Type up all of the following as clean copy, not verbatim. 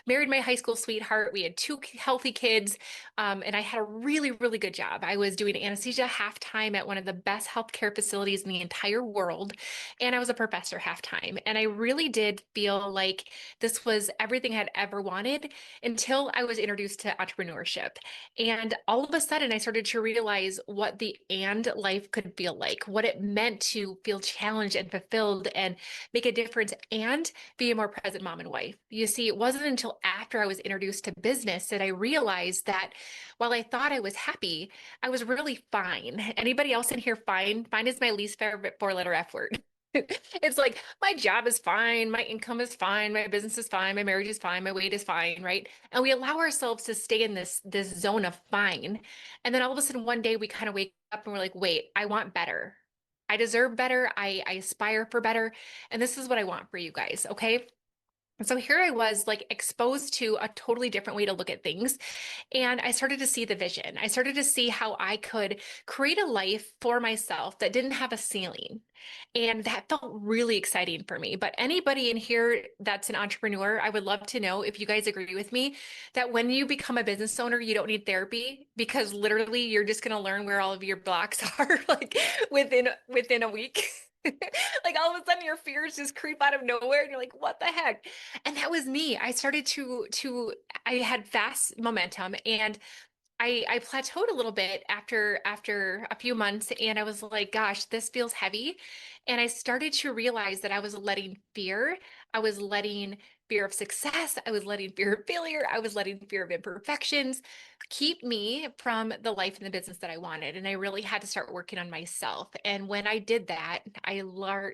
married my high school sweetheart. We had two healthy kids, and I had a really, really good job. I was doing anesthesia half-time at one of the best healthcare facilities in the entire world, and I was a professor half-time. And I really did feel like this was everything I'd ever wanted until I was introduced to entrepreneurship. And all of a sudden, I started to realize what the and life could feel like, what it meant to feel challenged and fulfilled and make a difference and be a more present mom and wife. You see, it wasn't until after I was introduced to business that I realized that while I thought I was happy, I was really fine. Anybody else in here fine? Fine is my least favorite four-letter F word. It's like my job is fine, my income is fine, my business is fine, my marriage is fine, my weight is fine, right? And we allow ourselves to stay in this zone of fine. And then all of a sudden one day we kind of wake up and we're like, wait, I want better. I deserve better. I aspire for better. And this is what I want for you guys, okay? And so here I was like exposed to a totally different way to look at things. And I started to see the vision. I started to see how I could create a life for myself that didn't have a ceiling. And that felt really exciting for me. But anybody in here that's an entrepreneur, I would love to know if you guys agree with me that when you become a business owner, you don't need therapy because literally you're just going to learn where all of your blocks are like within a week. Like all of a sudden your fears just creep out of nowhere and you're like, what the heck? And that was me. I started I had fast momentum and I plateaued a little bit after a few months and I was like, gosh, this feels heavy. And I started to realize that I was letting fear of success, I was letting fear of failure, I was letting fear of imperfections keep me from the life and the business that I wanted. And I really had to start working on myself. And when I did that,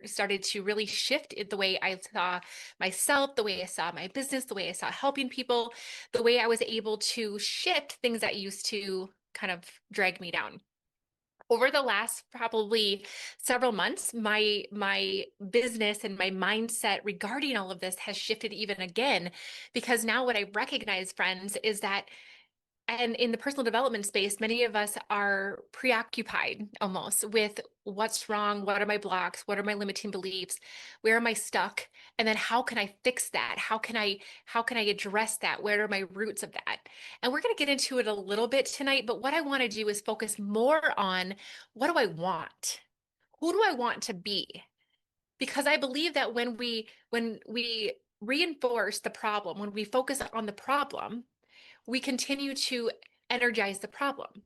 started to really shift the way I saw myself, the way I saw my business, the way I saw helping people, the way I was able to shift things that used to kind of drag me down. Over the last probably several months, my business and my mindset regarding all of this has shifted even again, because now what I recognize, friends, is that and in the personal development space, many of us are preoccupied almost with what's wrong, what are my blocks, what are my limiting beliefs, where am I stuck, and then how can I fix that? How can I address that? Where are my roots of that? And we're going to get into it a little bit tonight, but what I want to do is focus more on what do I want? Who do I want to be? Because I believe that when we reinforce the problem, when we focus on the problem, we continue to energize the problem.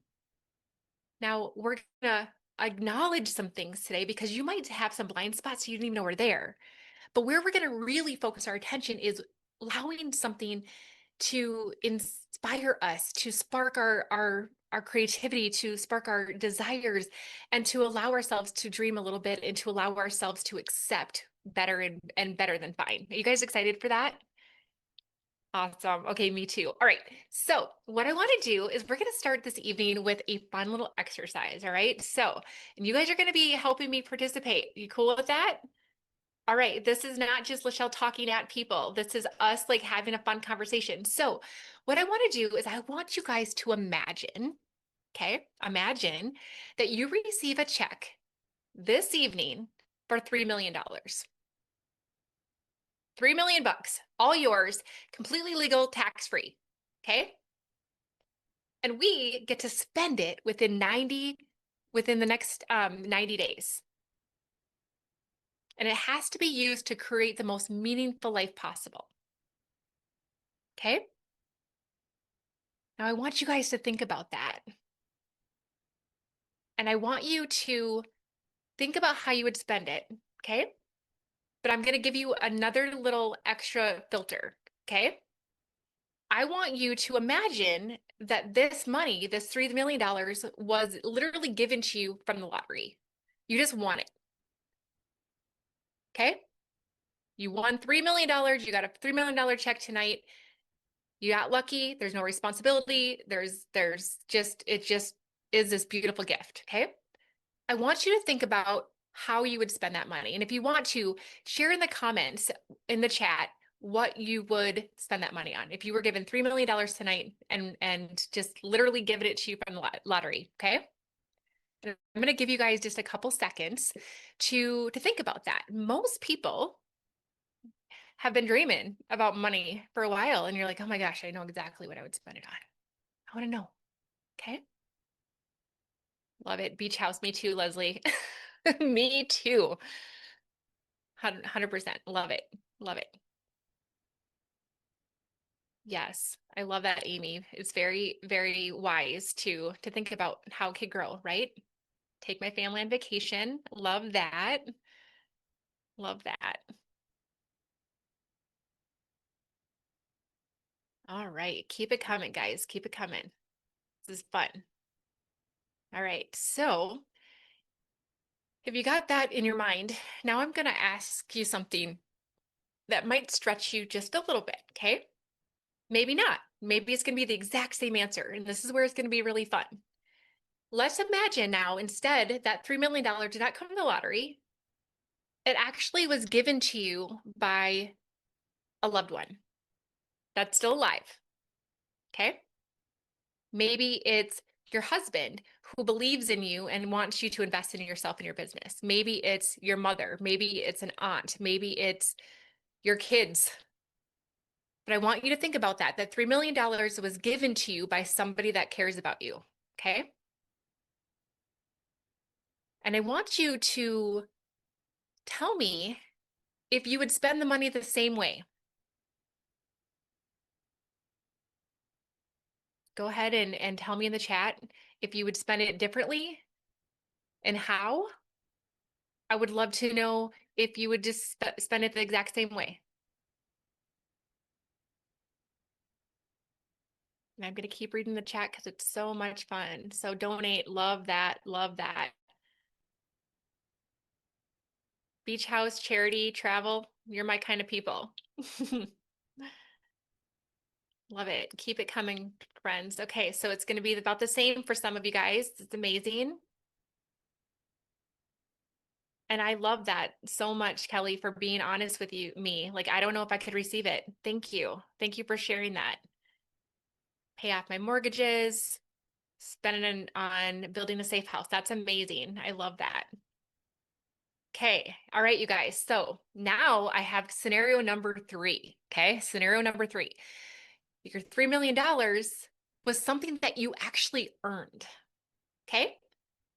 Now, we're going to acknowledge some things today because you might have some blind spots you didn't even know were there. But where we're going to really focus our attention is allowing something to inspire us, to spark our creativity, to spark our desires, and to allow ourselves to dream a little bit and to allow ourselves to accept better and better than fine. Are you guys excited for that? Awesome. Okay, me too. All right. So, what I want to do is we're going to start this evening with a fun little exercise. All right. So, and you guys are going to be helping me participate. You cool with that? All right. This is not just LaChelle talking at people. This is us like having a fun conversation. So, what I want to do is I want you guys to imagine, okay? Imagine that you receive a check this evening for $3 million. 3 million bucks, all yours, completely legal, tax-free. Okay? And we get to spend it within the next 90 days. And it has to be used to create the most meaningful life possible. Okay? Now I want you guys to think about that. And I want you to think about how you would spend it. Okay? But I'm going to give you another little extra filter. Okay? I want you to imagine that this money, this $3 million, was literally given to you from the lottery. You just won it. Okay? You won $3 million. You got a $3 million check tonight. You got lucky. There's no responsibility. It just is this beautiful gift. Okay? I want you to think about how you would spend that money. And if you want to, share in the comments in the chat what you would spend that money on. If you were given $3 million tonight and just literally given it to you from the lottery, okay? And I'm going to give you guys just a couple seconds to think about that. Most people have been dreaming about money for a while and you're like, oh my gosh, I know exactly what I would spend it on. I want to know. Okay. Love it. Beach house. Me too, Leslie. Me too. 100%. Love it. Love it. Yes. I love that, Amy. It's very, very wise to think about how it could grow, right? Take my family on vacation. Love that. Love that. All right. Keep it coming, guys. Keep it coming. This is fun. All right. So if you got that in your mind, now I'm going to ask you something that might stretch you just a little bit. Okay. Maybe not. Maybe it's going to be the exact same answer. And this is where it's going to be really fun. Let's imagine now instead that $3 million did not come from the lottery. It actually was given to you by a loved one that's still alive. Okay. Maybe it's your husband who believes in you and wants you to invest in yourself and your business. Maybe it's your mother. Maybe it's an aunt. Maybe it's your kids. But I want you to think about that $3 million was given to you by somebody that cares about you. Okay. And I want you to tell me if you would spend the money the same way. Go ahead and tell me in the chat if you would spend it differently and how. I would love to know if you would just spend it the exact same way. And I'm going to keep reading the chat because it's so much fun. So donate. Love that. Love that. Beach house, charity, travel. You're my kind of people. Love it. Keep it coming, friends. Okay, so it's going to be about the same for some of you guys. It's amazing. And I love that so much, Kelly, for being honest with me. Like, I don't know if I could receive it. Thank you. Thank you for sharing that. Pay off my mortgages, spend it on building a safe house. That's amazing. I love that. Okay. All right, you guys. So now I have scenario number 3. Okay. Scenario number 3. Your $3 million was something that you actually earned. Okay.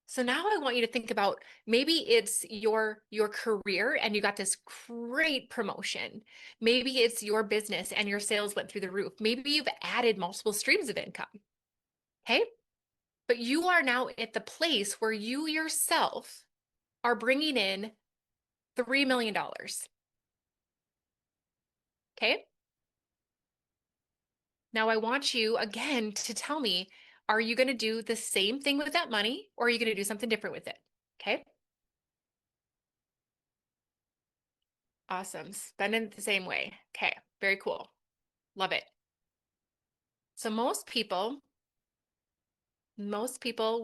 So now I want you to think about maybe it's your career and you got this great promotion. Maybe it's your business and your sales went through the roof. Maybe you've added multiple streams of income. Okay. But you are now at the place where you yourself are bringing in $3 million. Okay. Now I want you again to tell me, are you going to do the same thing with that money or are you going to do something different with it? Okay. Awesome. Spend it the same way. Okay. Very cool. Love it. So most people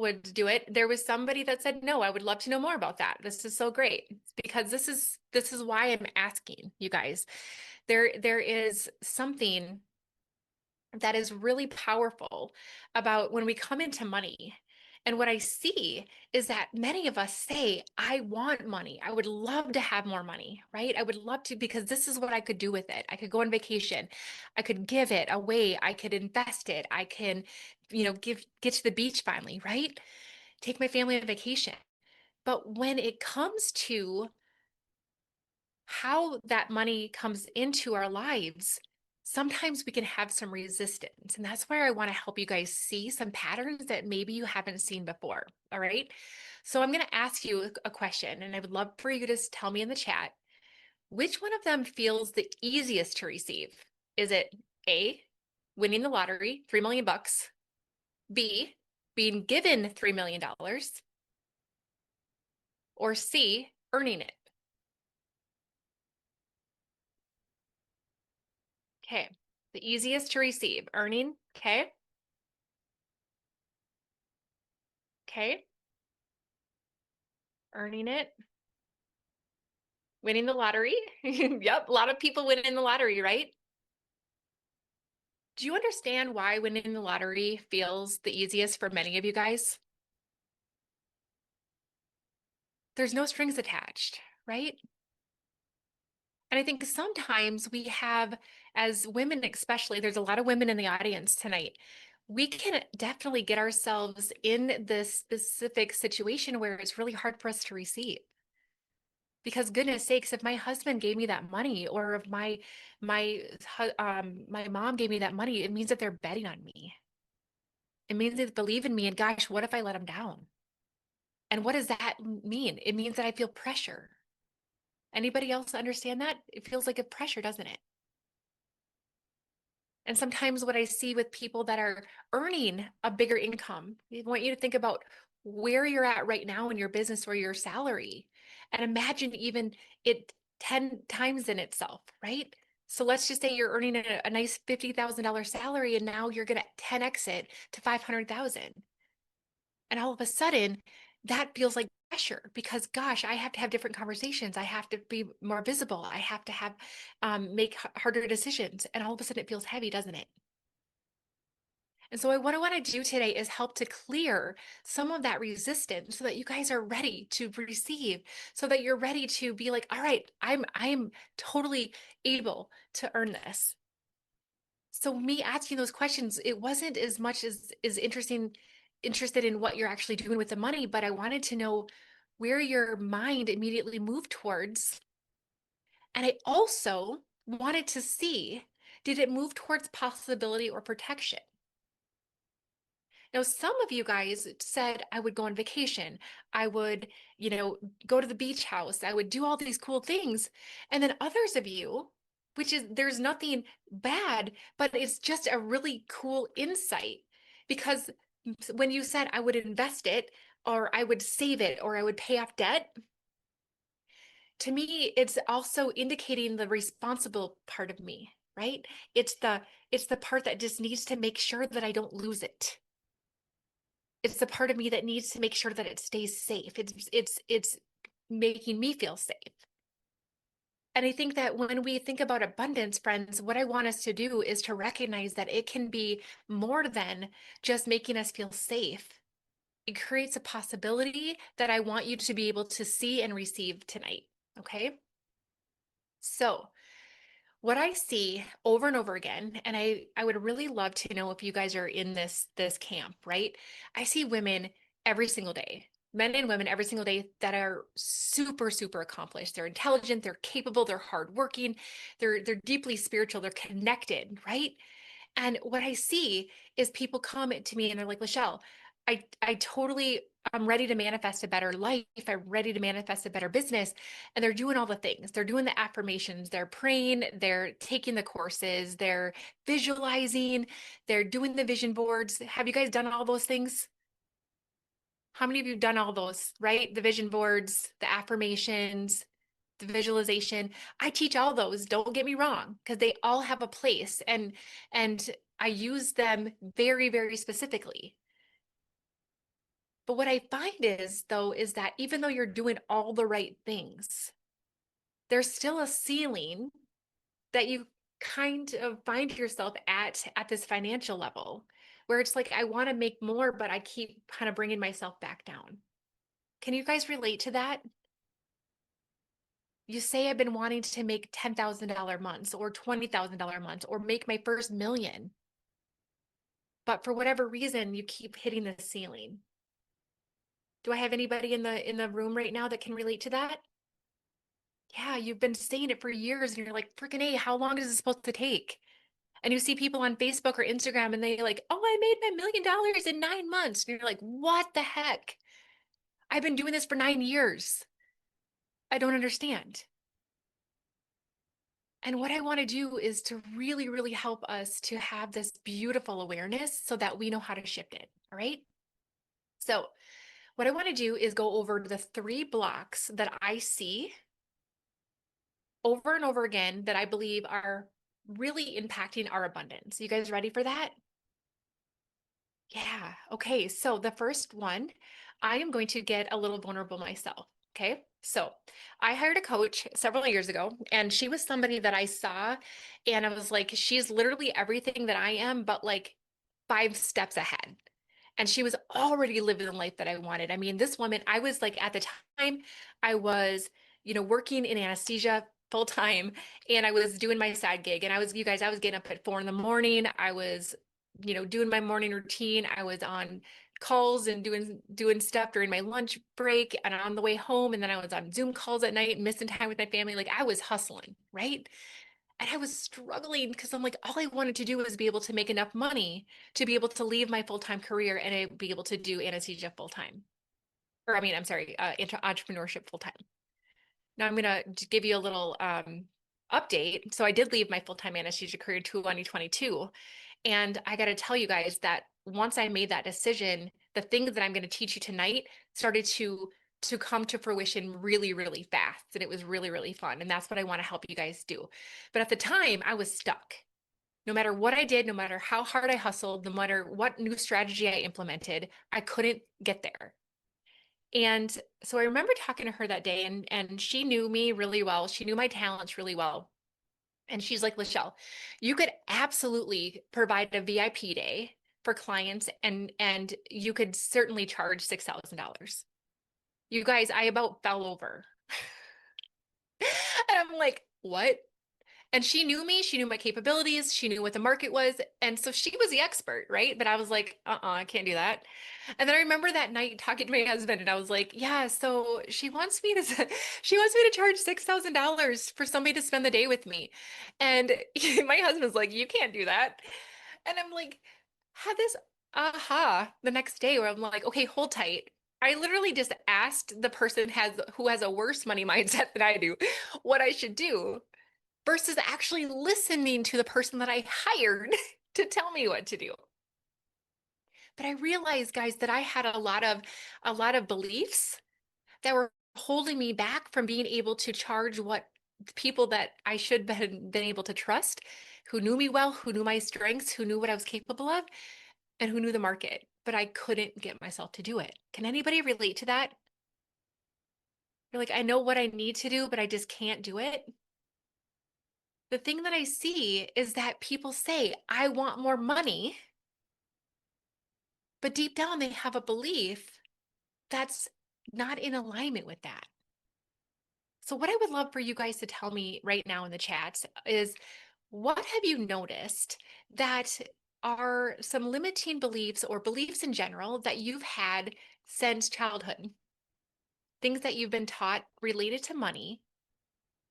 would do it. There was somebody that said, no, I would love to know more about that. This is so great because this is why I'm asking you guys. There is something that is really powerful about when we come into money. And what I see is that many of us say, I want money. I would love to have more money, right? I would love to because this is what I could do with it. I could go on vacation. I could give it away. I could invest it. I can, get to the beach finally, right? Take my family on vacation. But when it comes to how that money comes into our lives, sometimes we can have some resistance. And that's where I want to help you guys see some patterns that maybe you haven't seen before. All right. So I'm going to ask you a question, and I would love for you to just tell me in the chat, which one of them feels the easiest to receive? Is it A, winning the lottery, 3 million bucks, B, being given $3 million, or C, earning it? Okay. The easiest to receive, earning. Okay. Okay. Earning it. Winning the lottery. Yep. A lot of people win in the lottery, right? Do you understand why winning the lottery feels the easiest for many of you guys? There's no strings attached, right? And I think sometimes we have, as women especially, there's a lot of women in the audience tonight. We can definitely get ourselves in this specific situation where it's really hard for us to receive. Because goodness sakes, if my husband gave me that money, or if my mom gave me that money, it means that they're betting on me. It means they believe in me. And gosh, what if I let them down? And what does that mean? It means that I feel pressure. Anybody else understand that? It feels like a pressure, doesn't it? And sometimes what I see with people that are earning a bigger income, I want you to think about where you're at right now in your business or your salary, and imagine even it 10 times in itself, right? So let's just say you're earning a nice $50,000 salary and now you're going to 10x it to 500,000. And all of a sudden, that feels like pressure because, gosh, I have to have different conversations. I have to be more visible. I have to have make harder decisions. And all of a sudden, it feels heavy, doesn't it? And so, what I want to do today is help to clear some of that resistance so that you guys are ready to receive, so that you're ready to be like, all right, I'm totally able to earn this. So me asking those questions, it wasn't as much as is interested in what you're actually doing with the money, but I wanted to know where your mind immediately moved towards. And I also wanted to see, did it move towards possibility or protection? Now, some of you guys said I would go on vacation. I would, go to the beach house. I would do all these cool things. And then others of you, which is there's nothing bad, but it's just a really cool insight because when you said I would invest it or I would save it or I would pay off debt, to me, it's also indicating the responsible part of me, right? It's the part that just needs to make sure that I don't lose it. It's the part of me that needs to make sure that it stays safe. It's making me feel safe. And I think that when we think about abundance, friends, what I want us to do is to recognize that it can be more than just making us feel safe. It creates a possibility that I want you to be able to see and receive tonight. Okay. So what I see over and over again, and I would really love to know if you guys are in this camp, right? I see women every single day, men and women every single day that are super, super accomplished. They're intelligent, they're capable, they're hardworking, they're deeply spiritual, they're connected, right? And what I see is people comment to me and they're like, LaChelle, I totally I'm ready to manifest a better life. I'm ready to manifest a better business. And they're doing all the things. They're doing the affirmations, they're praying, they're taking the courses, they're visualizing, they're doing the vision boards. Have you guys done all those things? How many of you have done all those, right? The vision boards, the affirmations, the visualization. I teach all those, don't get me wrong, because they all have a place and I use them very, very specifically. But what I find is though, is that even though you're doing all the right things, there's still a ceiling that you kind of find yourself at this financial level where it's like, I want to make more, but I keep kind of bringing myself back down. Can you guys relate to that? You say I've been wanting to make $10,000 months or $20,000 months or make my first million, but for whatever reason, you keep hitting the ceiling. Do I have anybody in the room right now that can relate to that? Yeah, you've been saying it for years and you're like, freaking A, how long is this supposed to take? And you see people on Facebook or Instagram and they like, oh, I made my $1 million in 9 months. And you're like, what the heck? I've been doing this for 9 years. I don't understand. And what I want to do is to really, really help us to have this beautiful awareness so that we know how to shift it. All right. So, what I want to do is go over the 3 blocks that I see over and over again that I believe are really impacting our abundance. You guys ready for that? Yeah. Okay. So the first one, I am going to get a little vulnerable myself. Okay. So I hired a coach several years ago, and she was somebody that I saw, and I was like, she's literally everything that I am, but like 5 steps ahead. And she was already living the life that I wanted. I mean, this woman, I was like, at the time, I was, working in anesthesia full time, and I was doing my side gig. And you guys, I was getting up at 4 in the morning. I was, doing my morning routine. I was on calls and doing stuff during my lunch break and on the way home. And then I was on Zoom calls at night, missing time with my family. Like I was hustling, right? And I was struggling because I'm like, all I wanted to do was be able to make enough money to be able to leave my full-time career and be able to do anesthesia full-time. Or I mean, I'm sorry, entrepreneurship full-time. Now I'm gonna give you a little update. So I did leave my full-time anesthesia career in 2022. And I got to tell you guys that once I made that decision, the things that I'm going to teach you tonight started to come to fruition really, really fast. And it was really, really fun. And that's what I want to help you guys do. But at the time, I was stuck. No matter what I did, no matter how hard I hustled, no matter what new strategy I implemented, I couldn't get there. And so I remember talking to her that day, and she knew me really well. She knew my talents really well. And she's like, LaChelle, you could absolutely provide a VIP day for clients, and you could certainly charge $6,000. You guys, I about fell over. And I'm like, what? And she knew me, she knew my capabilities, she knew what the market was. And so she was the expert, right? But I was like, I can't do that. And then I remember that night talking to my husband, and I was like, yeah, so she wants me to she wants me to charge $6,000 for somebody to spend the day with me. And my husband's like, you can't do that. And I'm like, had this aha the next day where I'm like, okay, hold tight. I literally just asked the person who has a worse money mindset than I do what I should do versus actually listening to the person that I hired to tell me what to do. But I realized, guys, that I had a lot of beliefs that were holding me back from being able to charge what people that I should have been able to trust, who knew me well, who knew my strengths, who knew what I was capable of, and who knew the market. But I couldn't get myself to do it. Can anybody relate to that? You're like, I know what I need to do, but I just can't do it. The thing that I see is that people say, I want more money, but deep down they have a belief that's not in alignment with that. So, what I would love for you guys to tell me right now in the chats is what have you noticed that are some limiting beliefs or beliefs in general that you've had since childhood? Things that you've been taught related to money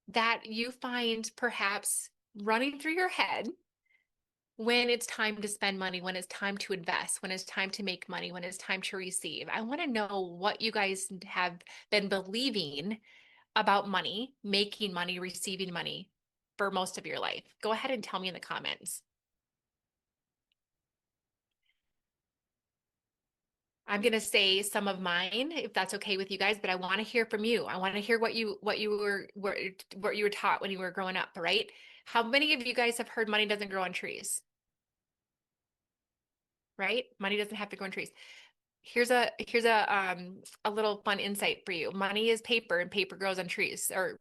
that you find perhaps running through your head when it's time to spend money, when it's time to invest, when it's time to make money, when it's time to receive. I want to know what you guys have been believing about money, making money, receiving money for most of your life. Go ahead and tell me in the comments. I'm going to say some of mine if that's okay with you guys, but I want to hear from you. I want to hear what you were taught when you were growing up, right? How many of you guys have heard money doesn't grow on trees? Right? Money doesn't have to grow on trees. Here's a little fun insight for you. Money is paper and paper grows on trees, or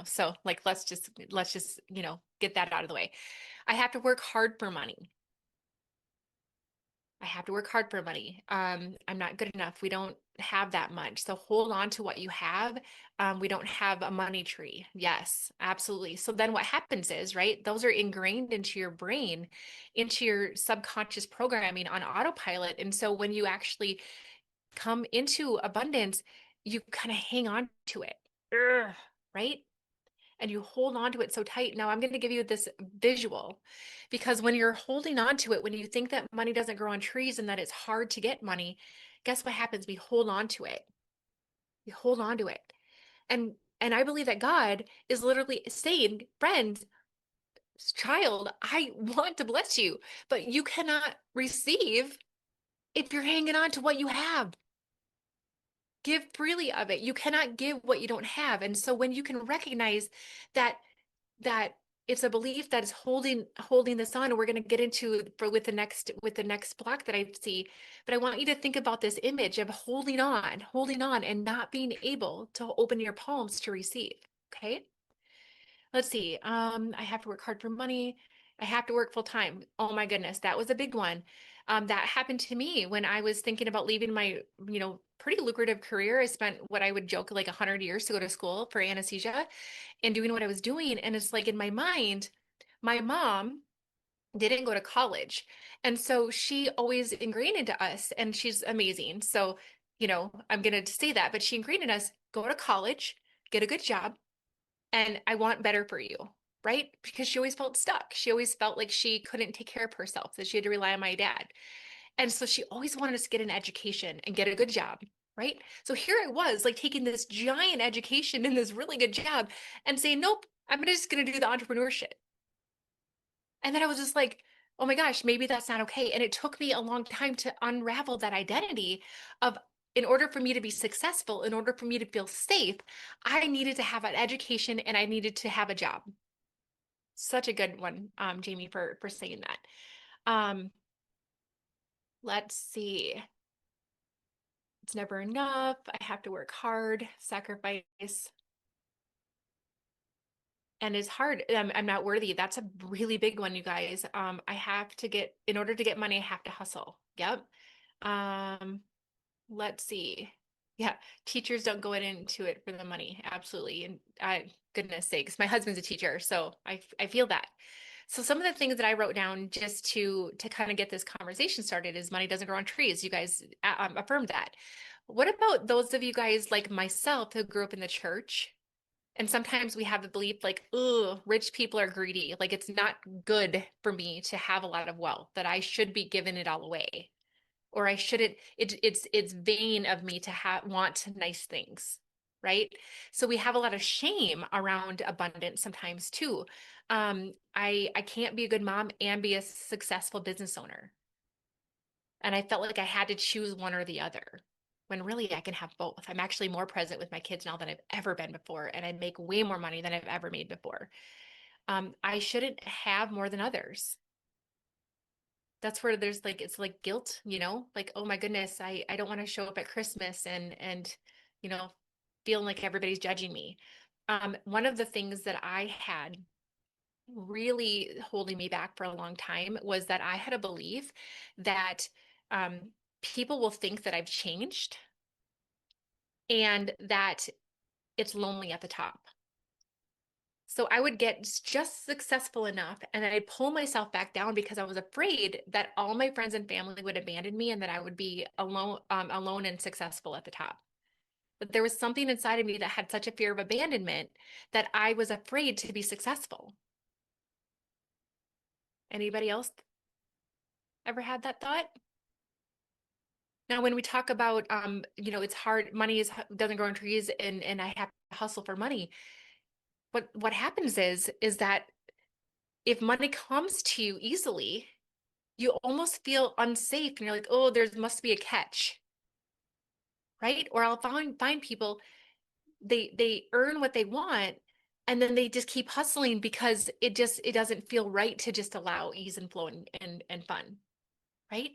so like let's just get that out of the way. I have to work hard for money. I have to work hard for money. I'm not good enough. We don't have that much. So hold on to what you have. We don't have a money tree. Yes, absolutely. So then what happens is, right, those are ingrained into your brain, into your subconscious programming on autopilot. And so when you actually come into abundance, you kind of hang on to it, Ugh, right? And you hold on to it so tight. Now I'm going to give you this visual because when you're holding on to it, when you think that money doesn't grow on trees and that it's hard to get money, guess what happens? We hold on to it. We hold on to it. And I believe that God is literally saying, friend, child, I want to bless you, but you cannot receive if you're hanging on to what you have. Give freely of it. You cannot give what you don't have. And so when you can recognize that it's a belief that is holding this on, and we're going to get into with the next block that I see, but I want you to think about this image of holding on and not being able to open your palms to receive. Okay, let's see. I have to work hard for money. I have to work full time. Oh my goodness, that was a big one. That happened to me when I was thinking about leaving my, pretty lucrative career. I spent what I would joke like 100 years to go to school for anesthesia and doing what I was doing. And it's like in my mind, my mom didn't go to college. And so she always ingrained into us, and she's amazing. So, I'm going to say that, but she ingrained in us, go to college, get a good job, and I want better for you. Right? Because she always felt stuck. She always felt like she couldn't take care of herself, that she had to rely on my dad. And so she always wanted us to get an education and get a good job. Right. So here I was like taking this giant education and this really good job and saying, nope, I'm just going to do the entrepreneurship. And then I was just like, oh my gosh, maybe that's not okay. And it took me a long time to unravel that identity of, in order for me to be successful, in order for me to feel safe, I needed to have an education and I needed to have a job. Such a good one, Jamie, for saying that. Let's see. It's never enough. I have to work hard, sacrifice. And it's hard. I'm not worthy. That's a really big one, you guys. I have to get, in order to get money, I have to hustle. Yep. Um, let's see. Yeah, teachers don't go into it for the money. Absolutely. And goodness sakes, my husband's a teacher, so I feel that. So some of the things that I wrote down just to kind of get this conversation started is money doesn't grow on trees. You guys affirmed that. What about those of you guys like myself who grew up in the church? And sometimes we have the belief like, oh, rich people are greedy. Like it's not good for me to have a lot of wealth, that I should be giving it all away. Or I shouldn't, it's vain of me to want nice things, right? So we have a lot of shame around abundance sometimes too. I can't be a good mom and be a successful business owner. And I felt like I had to choose one or the other, when really I can have both. I'm actually more present with my kids now than I've ever been before, and I make way more money than I've ever made before. I shouldn't have more than others. That's where there's like, it's like guilt, like, oh my goodness, I don't want to show up at Christmas and, you know, feeling like everybody's judging me. One of the things that I had really holding me back for a long time was that I had a belief that um, people will think that I've changed and that it's lonely at the top. So I would get just successful enough and then I'd pull myself back down because I was afraid that all my friends and family would abandon me and that I would be alone and successful at the top. But there was something inside of me that had such a fear of abandonment that I was afraid to be successful. Anybody else ever had that thought? Now, when we talk about, it's hard, doesn't grow on trees and I have to hustle for money. What happens is that if money comes to you easily, you almost feel unsafe and you're like, oh, there must be a catch, right? Or I'll find people, they earn what they want and then they just keep hustling because it doesn't feel right to just allow ease and flow and fun, right?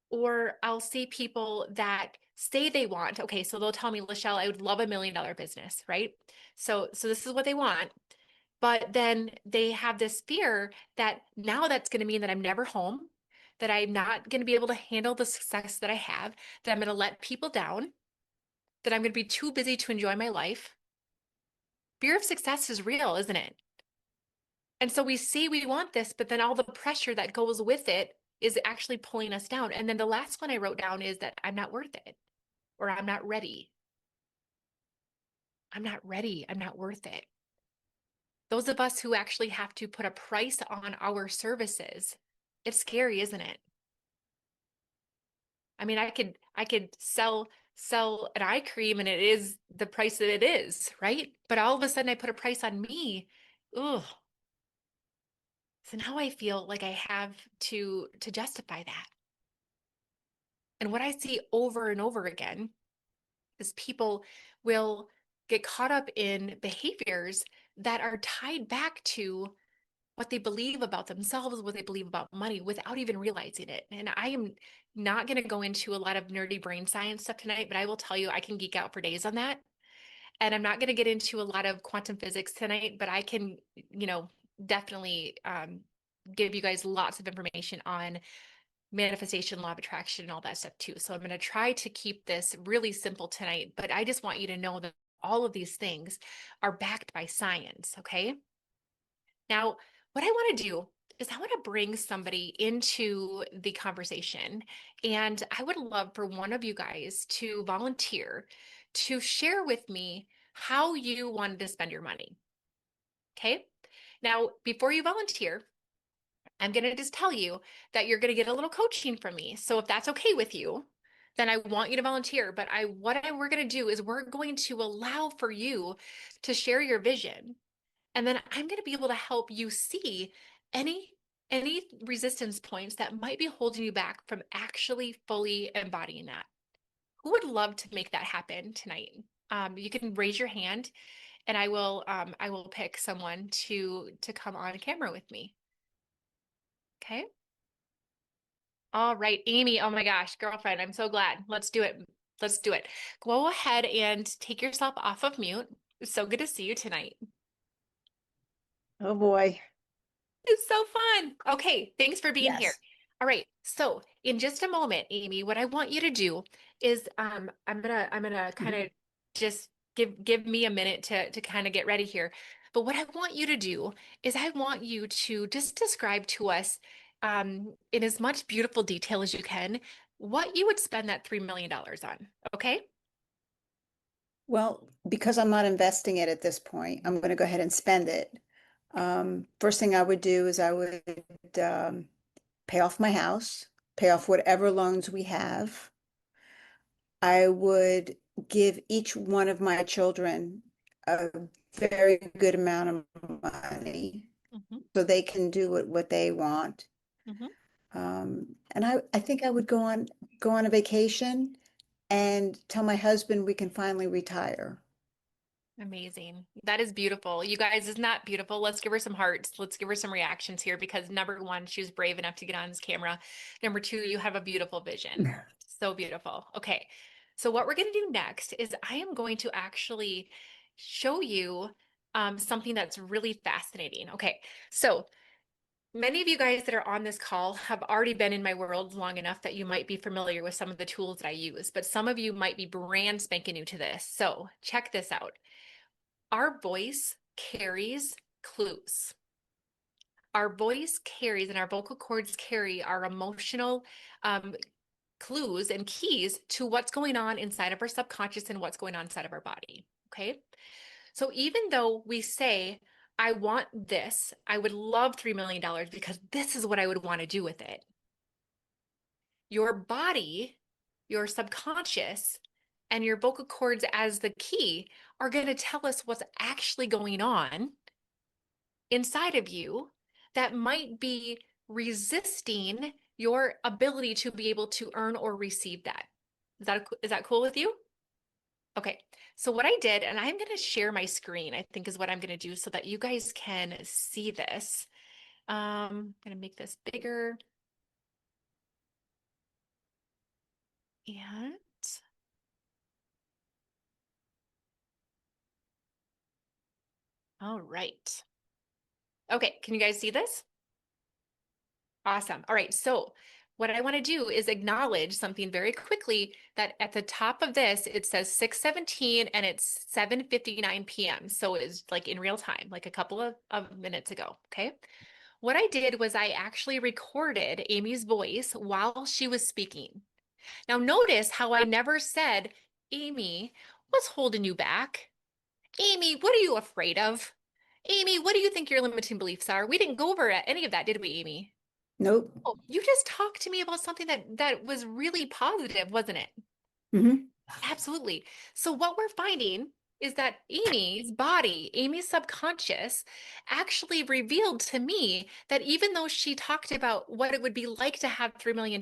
Or I'll see people that say they want, okay, so they'll tell me, LaChelle, I would love $1 million business, right? So this is what they want. But then they have this fear that now that's going to mean that I'm never home, that I'm not going to be able to handle the success that I have, that I'm going to let people down, that I'm going to be too busy to enjoy my life. Fear of success is real, isn't it? And so we say we want this, but then all the pressure that goes with it is actually pulling us down. And then the last one I wrote down is that I'm not worth it, or I'm not ready. I'm not ready. I'm not worth it. Those of us who actually have to put a price on our services, it's scary, isn't it? I mean, I could sell an eye cream and it is the price that it is, right? But all of a sudden I put a price on me. Ugh. So now I feel like I have to justify that. And what I see over and over again is people will get caught up in behaviors that are tied back to what they believe about themselves, what they believe about money without even realizing it. And I am not going to go into a lot of nerdy brain science stuff tonight, but I will tell you I can geek out for days on that. And I'm not going to get into a lot of quantum physics tonight, but I can, definitely give you guys lots of information on manifestation, law of attraction, and all that stuff too. So I'm going to try to keep this really simple tonight, but I just want you to know that all of these things are backed by science. Okay. Now, what I want to do is I want to bring somebody into the conversation, and I would love for one of you guys to volunteer to share with me how you wanted to spend your money. Okay. Now, before you volunteer, I'm going to just tell you that you're going to get a little coaching from me. So if that's okay with you, then I want you to volunteer. But we're going to do is we're going to allow for you to share your vision. And then I'm going to be able to help you see any any resistance points that might be holding you back from actually fully embodying that. Who would love to make that happen tonight? You can raise your hand, and I will pick someone to come on camera with me. Okay. All right, Amy. Oh my gosh, girlfriend, I'm so glad. Let's do it. Let's do it. Go ahead and take yourself off of mute. It's so good to see you tonight. Oh boy. It's so fun. Okay, thanks for being here. Yes. All right, so in just a moment, Amy, what I want you to do is I'm gonna kind of just give me a minute to kind of get ready here. But what I want you to do is I want you to just describe to us in as much beautiful detail as you can what you would spend that $3 million on. Okay? Well, because I'm not investing it at this point, I'm going to go ahead and spend it. First thing I would do is I would pay off my house, pay off whatever loans we have. I would give each one of my children a very good amount of money Hmm. so they can do what they want. Hmm. And I think I would go on a vacation and tell my husband we can finally retire. Amazing. That is beautiful. You guys, isn't that beautiful? Let's give her some hearts. Let's give her some reactions here because number one, she was brave enough to get on this camera. Number two, you have a beautiful vision. So beautiful. Okay. So what we're going to do next is I am going to actually show you something that's really fascinating. Okay. So many of you guys that are on this call have already been in my world long enough that you might be familiar with some of the tools that I use, but some of you might be brand spanking new to this. So check this out. Our voice carries clues. Our voice carries and our vocal cords carry our emotional clues and keys to what's going on inside of our subconscious and what's going on inside of our body. Okay. So even though we say, I want this, I would love $3 million because this is what I would want to do with it. Your body, your subconscious, and your vocal cords as the key are going to tell us what's actually going on inside of you that might be resisting your ability to be able to earn or receive that. Is that cool with you? Okay. So what I did, and I'm going to share my screen, I think is what I'm going to do so that you guys can see this. I'm going to make this bigger. And all right. Okay. Can you guys see this? Awesome. All right. So what I want to do is acknowledge something very quickly that at the top of this, it says 6:17 and it's 7:59 p.m. So it's like in real time, like a couple of minutes ago. Okay. What I did was I actually recorded Amy's voice while she was speaking. Now notice how I never said, Amy, what's holding you back? Amy, what are you afraid of? Amy, what do you think your limiting beliefs are? We didn't go over any of that, did we, Amy? Nope. Oh, you just talked to me about something that was really positive, wasn't it? Hmm. Absolutely. So what we're finding is that Amy's body, Amy's subconscious, actually revealed to me that even though she talked about what it would be like to have $3 million,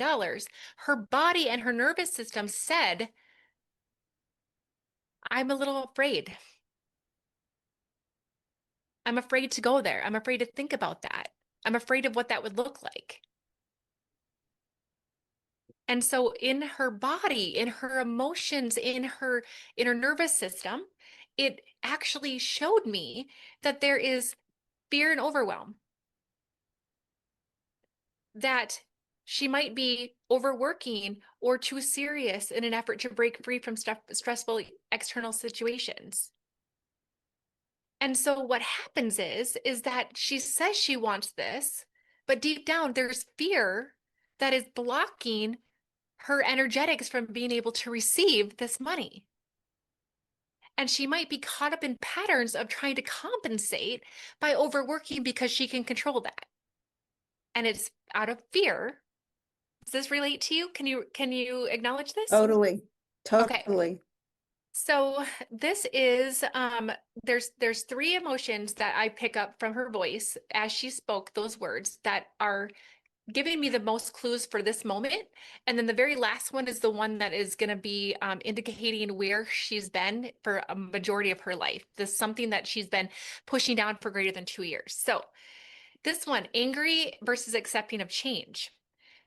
her body and her nervous system said, I'm a little afraid. I'm afraid to go there. I'm afraid to think about that. I'm afraid of what that would look like. And so in her body, in her emotions, in her nervous system, it actually showed me that there is fear and overwhelm. that she might be overworking or too serious in an effort to break free from stressful external situations. And so what happens is that she says she wants this, but deep down there's fear that is blocking her energetics from being able to receive this money. And she might be caught up in patterns of trying to compensate by overworking because she can control that. And it's out of fear. Does this relate to you? Can you acknowledge this? Totally. Okay. Totally. So this is there's three emotions that I pick up from her voice as she spoke those words that are giving me the most clues for this moment. And then the very last one is the one that is going to be indicating where she's been for a majority of her life. This is something that she's been pushing down for greater than 2 years. So this one, angry versus accepting of change.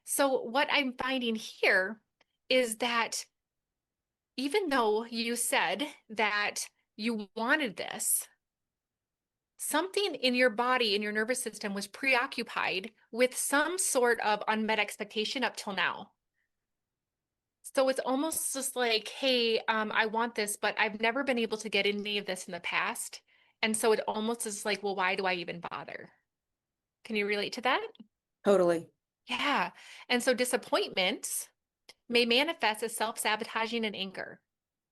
So what I'm finding here is that even though you said that you wanted this, something in your body, in your nervous system was preoccupied with some sort of unmet expectation up till now. So it's almost just like, hey, I want this, but I've never been able to get any of this in the past. And so it almost is like, well, why do I even bother? Can you relate to that? Totally. Yeah. And so disappointments may manifest as self-sabotaging and anger.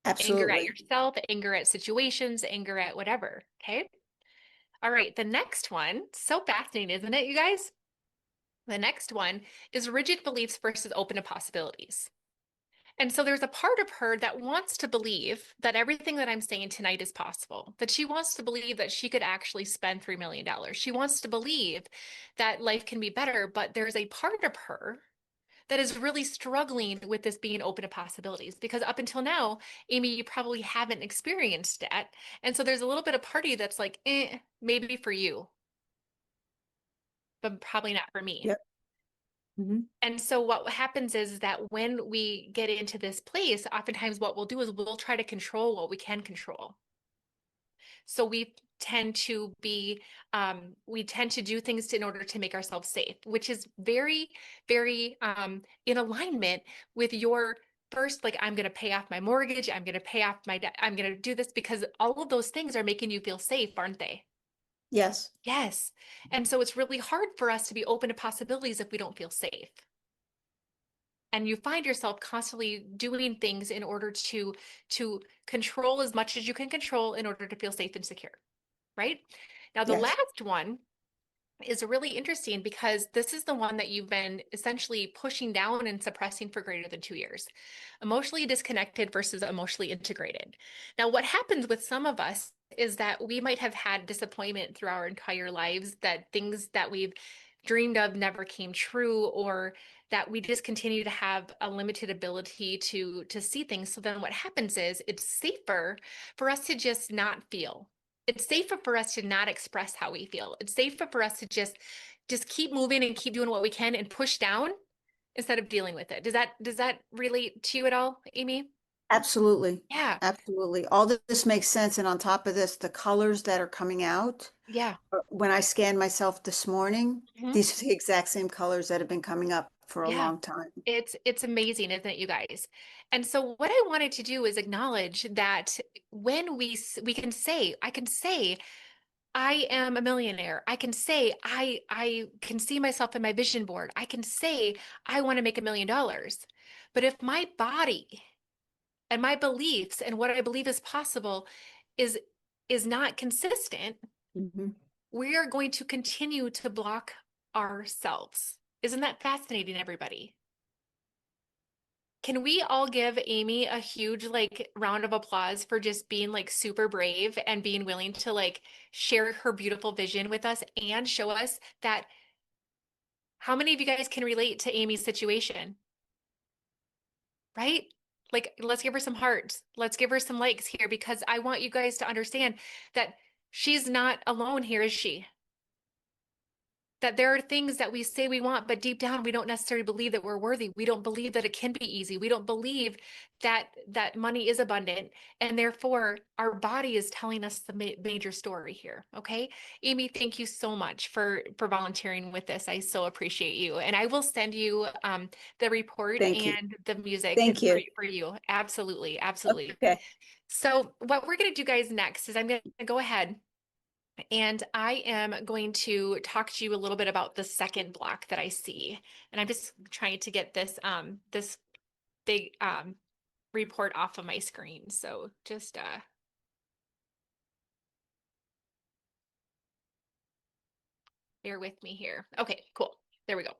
Anger at Absolutely. yourself, anger at situations, anger at whatever. Okay. All right. The next one, so fascinating, isn't it, you guys? The next one is rigid beliefs versus open to possibilities. And so there's a part of her that wants to believe that everything that I'm saying tonight is possible, that she wants to believe that she could actually spend $3 million. She wants to believe that life can be better, but there's a part of her that is really struggling with this being open to possibilities because up until now, Amy, you probably haven't experienced it. And so there's a little bit of party that's like, maybe for you, but probably not for me. Yep. Hmm. And so what happens is that when we get into this place, oftentimes what we'll do is we'll try to control what we can control. So we tend to do things in order to make ourselves safe, which is very, very in alignment with your first, like, I'm going to pay off my mortgage, I'm going to pay off my debt, I'm going to do this because all of those things are making you feel safe, aren't they? Yes. Yes. And so it's really hard for us to be open to possibilities if we don't feel safe. And you find yourself constantly doing things in order to control as much as you can control in order to feel safe and secure, right? Now, the Yes. last one is really interesting because this is the one that you've been essentially pushing down and suppressing for greater than 2 years. Emotionally disconnected versus emotionally integrated. Now, what happens with some of us is that we might have had disappointment through our entire lives, that things that we've dreamed of never came true, or that we just continue to have a limited ability to see things. So then what happens is it's safer for us to just not feel. It's safer for us to not express how we feel. It's safer for us to just keep moving and keep doing what we can and push down instead of dealing with it. Does that relate to you at all, Amy? Absolutely. Yeah. Absolutely. All this makes sense. And on top of this, the colors that are coming out, Yeah. when I scanned myself this morning, Mhm. these are the exact same colors that have been coming up for a Yeah. long time. It's amazing, isn't it, you guys? And so what I wanted to do is acknowledge that when we can say, I can say, I am a millionaire. I can say I can see myself in my vision board. I can say I want to make $1 million. But if my body and my beliefs and what I believe is possible is is not consistent, Hmm. we are going to continue to block ourselves. Isn't that fascinating, everybody? Can we all give Amy a huge like round of applause for just being like super brave and being willing to like share her beautiful vision with us and show us that how many of you guys can relate to Amy's situation, right? Like, let's give her some hearts. Let's give her some likes here because I want you guys to understand that she's not alone here, is she? that there are things that we say we want, but deep down, we don't necessarily believe that we're worthy. We don't believe that it can be easy. We don't believe that money is abundant. And therefore, our body is telling us the major story here. Okay. Amy, thank you so much for volunteering with this. I so appreciate you. And I will send you the report Thank you. and the music. Thank It's you. great for you. Absolutely. Absolutely. Okay. So what we're going to do, guys, next is I'm going to go ahead and I am going to talk to you a little bit about the second block that I see. And I'm just trying to get this big report off of my screen. So just bear with me here. Okay, cool. There we go.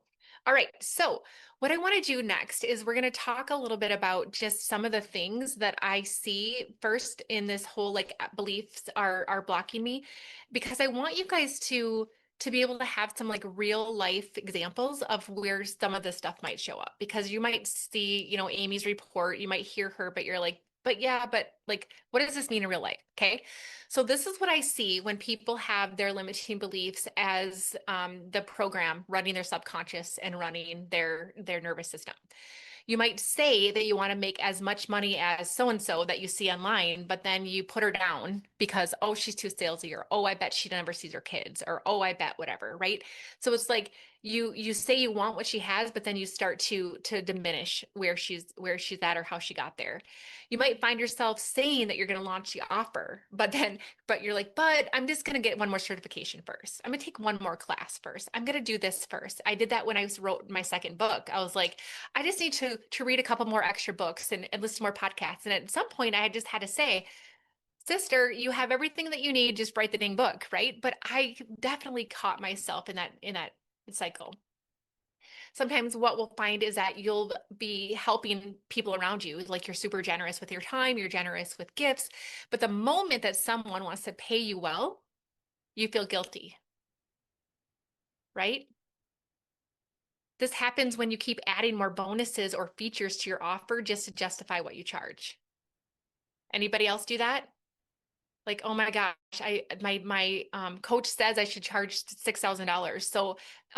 All right. So what I want to do next is we're going to talk a little bit about just some of the things that I see first in this whole like beliefs are blocking me, because I want you guys to be able to have some like real life examples of where some of this stuff might show up, because you might see, you know, Amy's report, you might hear her, but you're like, but yeah, but like, what does this mean in real life? Okay. So this is what I see when people have their limiting beliefs as the program running their subconscious and running their nervous system. You might say that you want to make as much money as so and so that you see online, but then you put her down because, oh, she's too salesy, or oh, I bet she never sees her kids, or oh, I bet whatever, right? So it's like you say you want what she has, but then you start to diminish where she's at or how she got there. You might find yourself saying that you're going to launch the offer, but you're like, but I'm just going to get one more certification first. I'm going to take one more class first. I'm going to do this first. I did that when I wrote my second book. I was like, I just need to read a couple more extra books and listen to more podcasts. And at some point I just had to say, sister, you have everything that you need, just write the dang book, right? But I definitely caught myself in that cycle. Sometimes what we'll find is that you'll be helping people around you, like you're super generous with your time, you're generous with gifts, but the moment that someone wants to pay you well, you feel guilty, right? This happens when you keep adding more bonuses or features to your offer just to justify what you charge. Anybody else do that? Like, oh my gosh, my coach says I should charge $6,000. So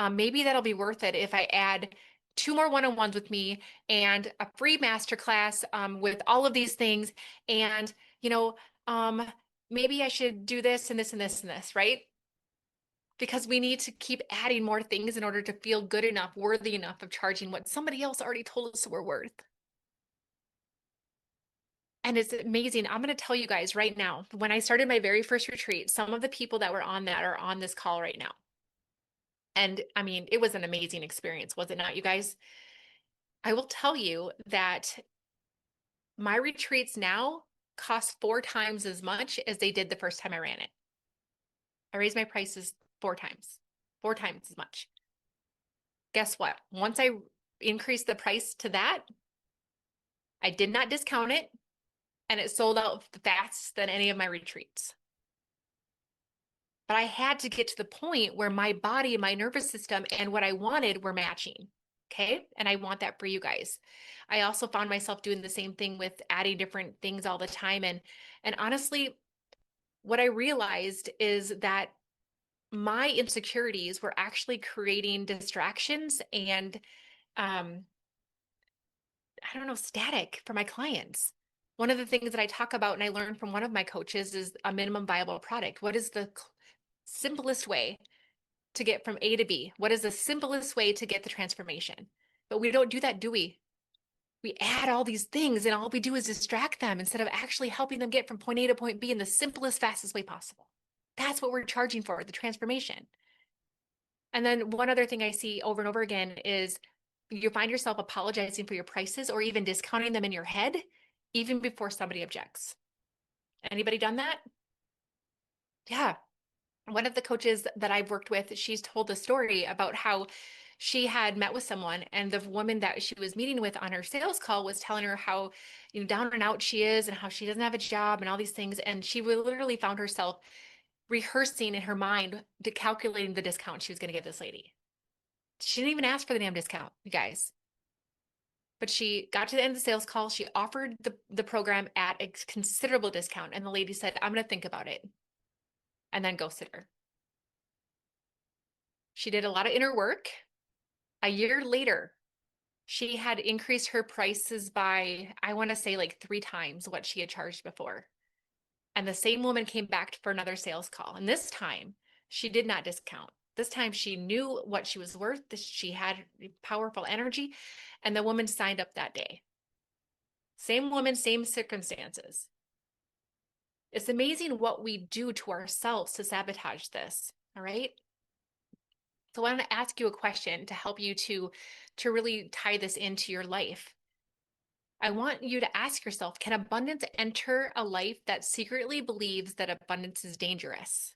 maybe that'll be worth it if I add two more one-on-ones with me and a free masterclass with all of these things. And you know, um, maybe I should do this and this and this and this, right? Because we need to keep adding more things in order to feel good enough, worthy enough of charging what somebody else already told us we're worth. And it's amazing. I'm going to tell you guys right now, when I started my very first retreat, some of the people that were on that are on this call right now. And I mean, it was an amazing experience, was it not, you guys? I will tell you that my retreats now cost 4 times as much as they did the first time I ran it. I raised my prices 4 times, 4 times as much. Guess what? Once I increased the price to that, I did not discount it, and it sold out faster than any of my retreats. But I had to get to the point where my body, my nervous system, and what I wanted were matching. Okay. And I want that for you guys. I also found myself doing the same thing with adding different things all the time. And honestly, what I realized is that my insecurities were actually creating distractions and I don't know, static for my clients. One of the things that I talk about and I learned from one of my coaches is a minimum viable product. What is the simplest way to get from A to B? What is the simplest way to get the transformation? But we don't do that, do we? We add all these things and all we do is distract them instead of actually helping them get from point A to point B in the simplest, fastest way possible. That's what we're charging for, the transformation. And then one other thing I see over and over again is you find yourself apologizing for your prices or even discounting them in your head, even before somebody objects. Anybody done that? Yeah. One of the coaches that I've worked with, she's told the story about how she had met with someone and the woman that she was meeting with on her sales call was telling her how, you know, down and out she is and how she doesn't have a job and all these things. And she literally found herself rehearsing in her mind to calculating the discount she was going to give this lady. She didn't even ask for the damn discount, you guys. But she got to the end of the sales call. She offered the program at a considerable discount. And the lady said, I'm going to think about it, and then ghosted her. She did a lot of inner work. A year later, she had increased her prices by, I want to say like 3 times what she had charged before. And the same woman came back for another sales call. And this time she did not discount. This time she knew what she was worth. She had powerful energy. And the woman signed up that day. Same woman, same circumstances. It's amazing what we do to ourselves to sabotage this. All right. So I want to ask you a question to help you to really tie this into your life. I want you to ask yourself, can abundance enter a life that secretly believes that abundance is dangerous?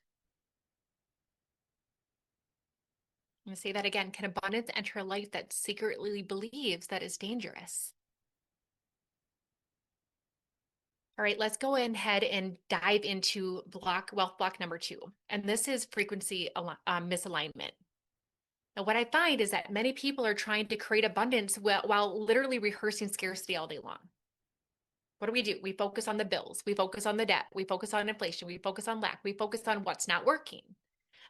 I'm going to say that again. Can abundance enter a life that secretly believes that is dangerous? All right, let's go ahead and dive into wealth block number 2. And this is frequency misalignment. Now, what I find is that many people are trying to create abundance while literally rehearsing scarcity all day long. What do? We focus on the bills. We focus on the debt. We focus on inflation. We focus on lack. We focus on what's not working.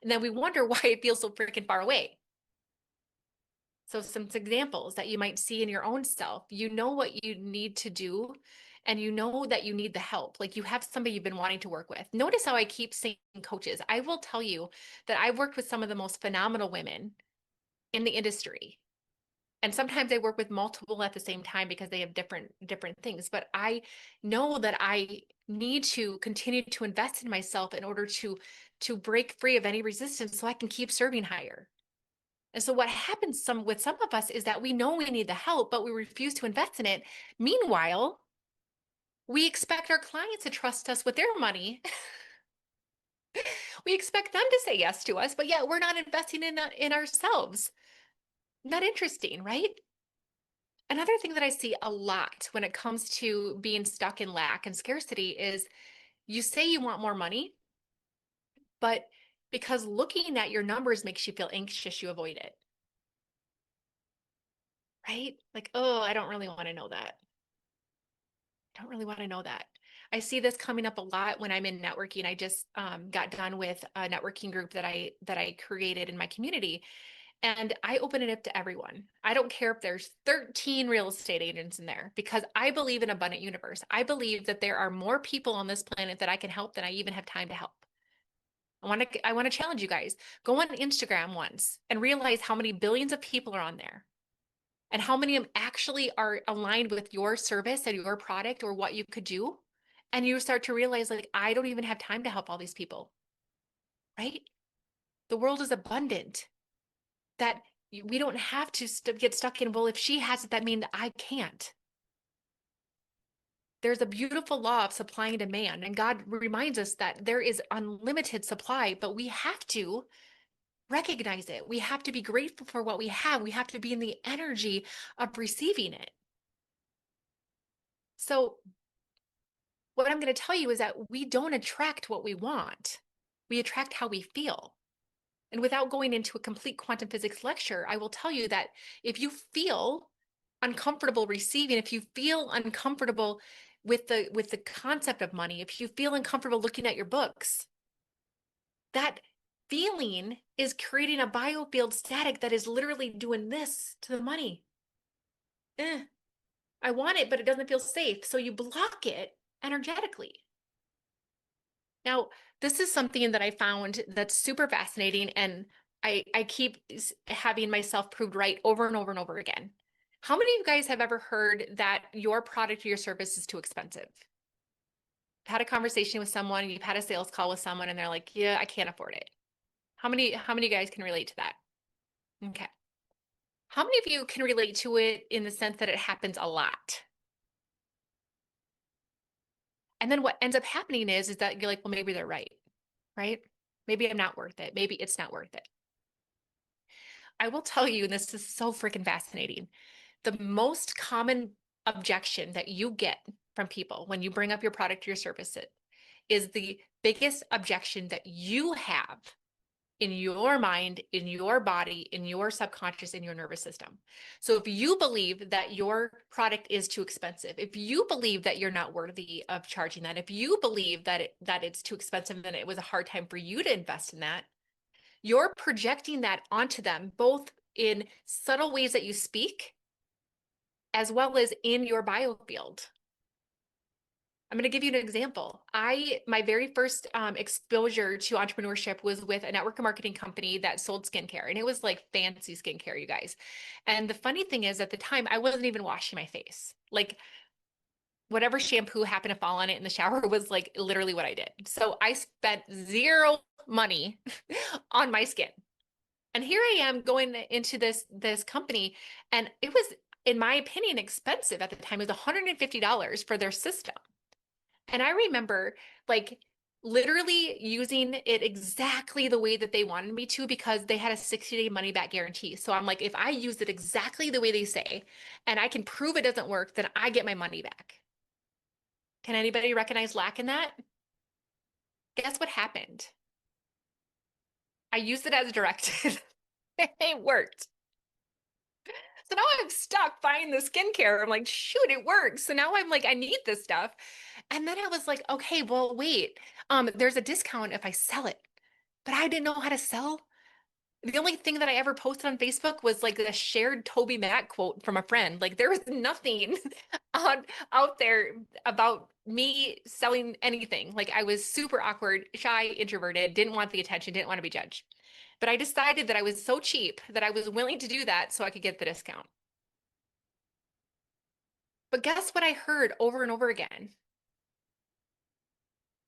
And then we wonder why it feels so freaking far away. So some examples that you might see in your own self, you know what you need to do, and you know that you need the help. Like you have somebody you've been wanting to work with. Notice how I keep saying coaches. I will tell you that I've worked with some of the most phenomenal women in the industry. And sometimes I work with multiple at the same time because they have different things. But I know that I need to continue to invest in myself in order to break free of any resistance so I can keep serving higher. And so what happens with some of us is that we know we need the help, but we refuse to invest in it. Meanwhile, we expect our clients to trust us with their money. We expect them to say yes to us, but yet we're not investing in ourselves. Not interesting, right? Another thing that I see a lot when it comes to being stuck in lack and scarcity is you say you want more money, but because looking at your numbers makes you feel anxious, you avoid it. Right? Like, oh, I don't really want to know that. I don't really want to know that. I see this coming up a lot when I'm in networking. I just got done with a networking group that I created in my community, and I open it up to everyone. I don't care if there's 13 real estate agents in there because I believe in abundant universe. I believe that there are more people on this planet that I can help than I even have time to help. I want to challenge you guys. Go on Instagram once and realize how many billions of people are on there and how many of them actually are aligned with your service and your product or what you could do. And you start to realize, like, I don't even have time to help all these people, right? The world is abundant, that we don't have to get stuck in, well, if she has it, that means I can't. There's a beautiful law of supply and demand, and God reminds us that there is unlimited supply, but we have to recognize it. We have to be grateful for what we have. We have to be in the energy of receiving it. So what I'm going to tell you is that we don't attract what we want. We attract how we feel. And without going into a complete quantum physics lecture, I will tell you that if you feel uncomfortable receiving, if you feel uncomfortable with the concept of money, if you feel uncomfortable looking at your books, that feeling is creating a biofield static that is literally doing this to the money. I want it, but it doesn't feel safe. So you block it energetically. Now, this is something that I found that's super fascinating, and I keep having myself proved right over and over and over again. How many of you guys have ever heard that your product or your service is too expensive? Had a conversation with someone, you've had a sales call with someone, and they're like, yeah, I can't afford it. How many of you guys can relate to that? Okay. How many of you can relate to it in the sense that it happens a lot? And then what ends up happening is that you're like, well, maybe they're right? Maybe I'm not worth it. Maybe it's not worth it. I will tell you, and this is so freaking fascinating, the most common objection that you get from people when you bring up your product or your service is the biggest objection that you have in your mind, in your body, in your subconscious, in your nervous system. So if you believe that your product is too expensive, if you believe that you're not worthy of charging that, if you believe that it's too expensive and it was a hard time for you to invest in that, you're projecting that onto them, both in subtle ways that you speak, as well as in your biofield. I'm going to give you an example. My very first exposure to entrepreneurship was with a network marketing company that sold skincare, and it was like fancy skincare, you guys. And the funny thing is, at the time, I wasn't even washing my face. Like whatever shampoo happened to fall on it in the shower was like literally what I did. So I spent zero money on my skin. And here I am going into this company, and it was, in my opinion, expensive at the time. It was $150 for their system. And I remember like literally using it exactly the way that they wanted me to, because they had a 60-day money back guarantee. So I'm like, if I use it exactly the way they say and I can prove it doesn't work, then I get my money back. Can anybody recognize lack in that? Guess what happened? I used it as directed. It worked. So now I'm stuck buying the skincare. I'm like, shoot, it works. So now I'm like, I need this stuff. And then I was like, okay, well, wait, there's a discount if I sell it. But I didn't know how to sell. The only thing that I ever posted on Facebook was like a shared Toby Mac quote from a friend. Like there was nothing out there about me selling anything. Like I was super awkward, shy, introverted, didn't want the attention, didn't want to be judged. But I decided that I was so cheap that I was willing to do that so I could get the discount. But guess what I heard over and over again?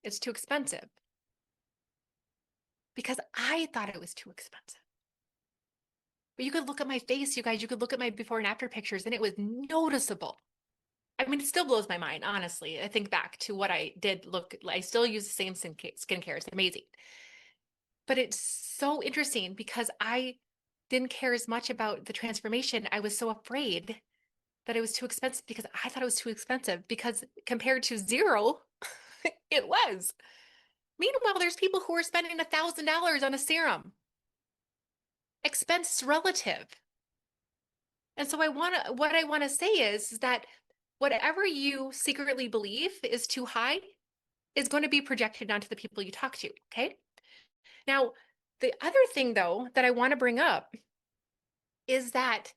It's too expensive. Because I thought it was too expensive. But you could look at my face, you guys, you could look at my before and after pictures, and it was noticeable. I mean, it still blows my mind, honestly. I think back to what I did look, I still use the same skincare. It's amazing. But it's so interesting because I didn't care as much about the transformation. I was so afraid that it was too expensive because I thought it was too expensive, because compared to zero, it was. Meanwhile, there's people who are spending $1,000 on a serum. Expense relative. And so what I want to say is that whatever you secretly believe is too high is going to be projected onto the people you talk to. Okay. Now, the other thing though that I want to bring up is that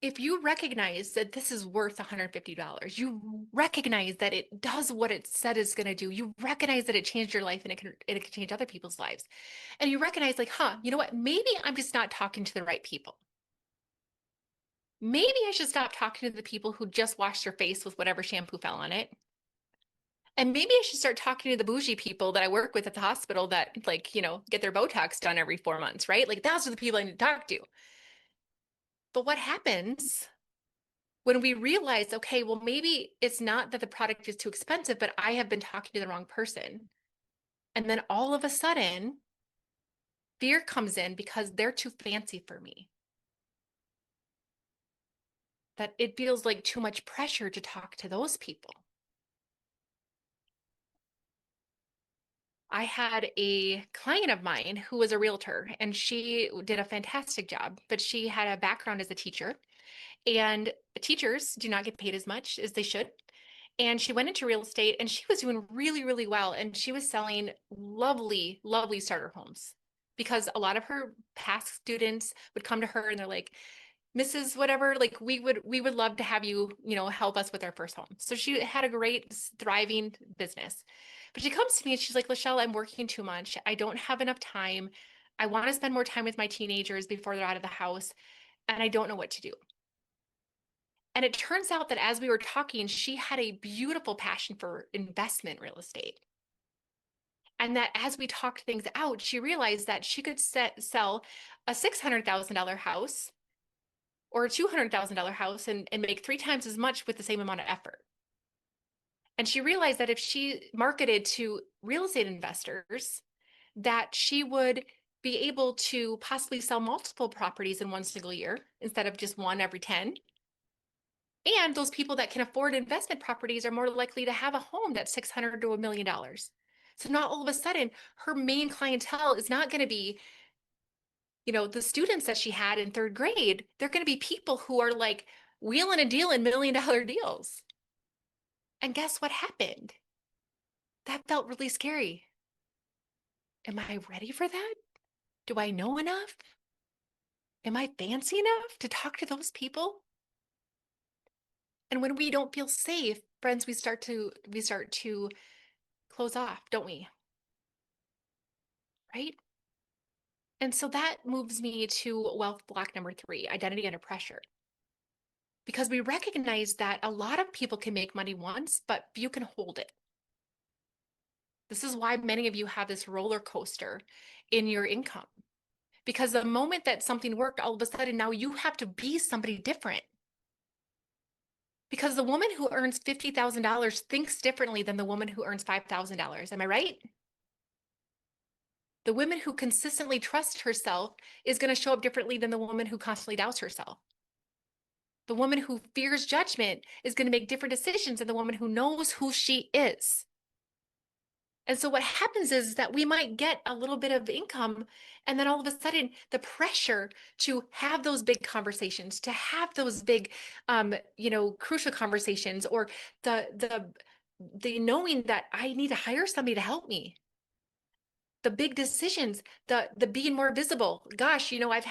if you recognize that this is worth $150, you recognize that it does what it said it's going to do. You recognize that it changed your life and it can change other people's lives. And you recognize like, you know what? Maybe I'm just not talking to the right people. Maybe I should stop talking to the people who just washed their face with whatever shampoo fell on it. And maybe I should start talking to the bougie people that I work with at the hospital that like, get their Botox done every 4 months, right? Like those are the people I need to talk to. But what happens when we realize, okay, well, maybe it's not that the product is too expensive, but I have been talking to the wrong person. And then all of a sudden, fear comes in because they're too fancy for me. That it feels like too much pressure to talk to those people. I had a client of mine who was a realtor, and she did a fantastic job, but she had a background as a teacher, and teachers do not get paid as much as they should. And she went into real estate and she was doing really, really well. And she was selling lovely, lovely starter homes, because a lot of her past students would come to her and they're like, Mrs. Whatever, like we would love to have you, help us with our first home. So she had a great thriving business. But she comes to me and she's like, LaChelle, I'm working too much. I don't have enough time. I want to spend more time with my teenagers before they're out of the house, and I don't know what to do. And it turns out that as we were talking, she had a beautiful passion for investment real estate. And that as we talked things out, she realized that she could sell a $600,000 house or a $200,000 house and make 3 times as much with the same amount of effort. And she realized that if she marketed to real estate investors, that she would be able to possibly sell multiple properties in one single year instead of just one every 10. And those people that can afford investment properties are more likely to have a home that's $600 to $1 million. So not all of a sudden, her main clientele is not going to be, the students that she had in 3rd grade. They're going to be people who are like wheeling and dealing $1 million deals. And guess what happened? That felt really scary. Am I ready for that? Do I know enough? Am I fancy enough to talk to those people? And when we don't feel safe, friends, we start to close off, don't we? Right? And so that moves me to wealth block number 3, identity under pressure. Because we recognize that a lot of people can make money once, but few can hold it. This is why many of you have this roller coaster in your income. Because the moment that something worked, all of a sudden now you have to be somebody different. Because the woman who earns $50,000 thinks differently than the woman who earns $5,000. Am I right? The woman who consistently trusts herself is going to show up differently than the woman who constantly doubts herself. The woman who fears judgment is going to make different decisions than the woman who knows who she is. And so what happens is that we might get a little bit of income, and then all of a sudden the pressure to have those big conversations, to have those big, crucial conversations, or the knowing that I need to hire somebody to help me, the big decisions, the being more visible. Gosh, I've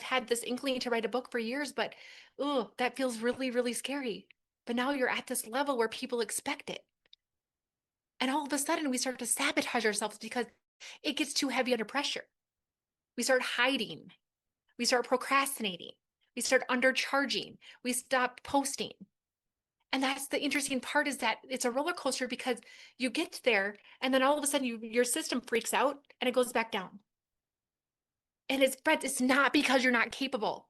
had this inkling to write a book for years, but oh, that feels really, really scary. But now you're at this level where people expect it. And all of a sudden we start to sabotage ourselves because it gets too heavy under pressure. We start hiding. We start procrastinating. We start undercharging. We stop posting. And that's the interesting part, is that it's a roller coaster, because you get there and then all of a sudden your system freaks out and it goes back down. And it's not because you're not capable.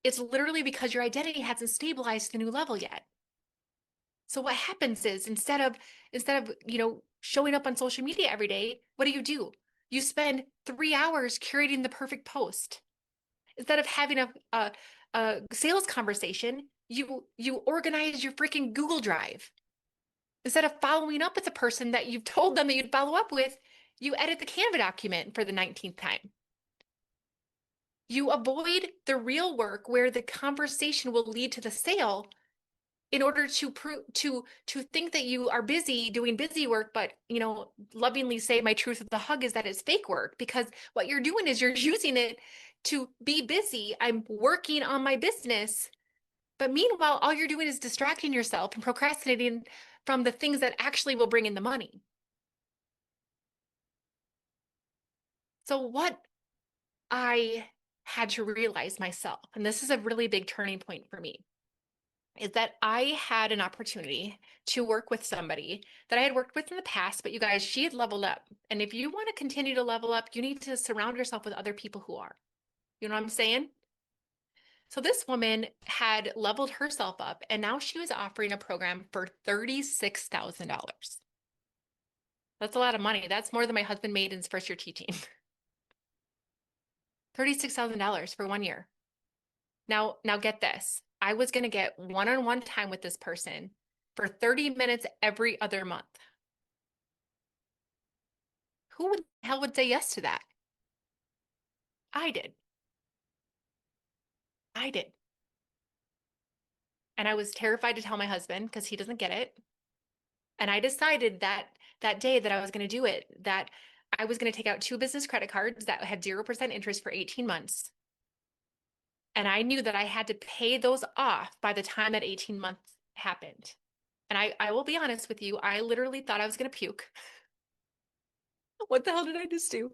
It's literally because your identity hasn't stabilized to the new level yet. So what happens is, instead of showing up on social media every day, what do? You spend 3 hours curating the perfect post. Instead of having a sales conversation, you organize your freaking Google Drive. Instead of following up with the person that you've told them that you'd follow up with, you edit the Canva document for the 19th time. You avoid the real work where the conversation will lead to the sale, in order to think that you are busy doing busy work, but lovingly say, my truth of the hug is that it's fake work, because what you're doing is you're using it to be busy. I'm working on my business, but meanwhile, all you're doing is distracting yourself and procrastinating from the things that actually will bring in the money. So what I had to realize myself, and this is a really big turning point for me, is that I had an opportunity to work with somebody that I had worked with in the past, but you guys, she had leveled up. And if you want to continue to level up, you need to surround yourself with other people who are. You know what I'm saying? So this woman had leveled herself up, and now she was offering a program for $36,000. That's a lot of money. That's more than my husband made in his first year teaching. $36,000 for 1 year. Now get this. I was going to get one-on-one time with this person for 30 minutes every other month. Who the hell would say yes to that? I did. I did. And I was terrified to tell my husband because he doesn't get it. And I decided that day that I was going to do it, that I was going to take out 2 business credit cards that had 0% interest for 18 months. And I knew that I had to pay those off by the time that 18 months happened. And I will be honest with you, I literally thought I was going to puke. What the hell did I just do?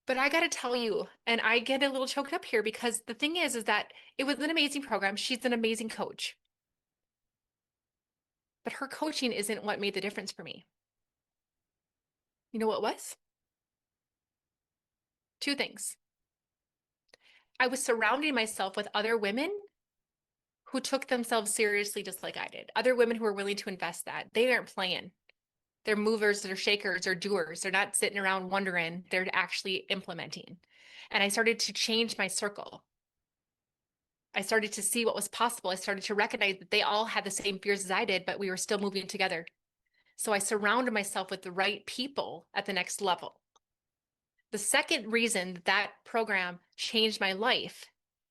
But I got to tell you, and I get a little choked up here, because the thing is that it was an amazing program. She's an amazing coach. But her coaching isn't what made the difference for me. You know what was? 2 things. I was surrounding myself with other women who took themselves seriously just like I did. Other women who were willing to invest that. They aren't playing. They're movers, they're shakers, they're doers. They're not sitting around wondering, they're actually implementing. And I started to change my circle. I started to see what was possible. I started to recognize that they all had the same fears as I did, but we were still moving together. So I surrounded myself with the right people at the next level. The second reason that program changed my life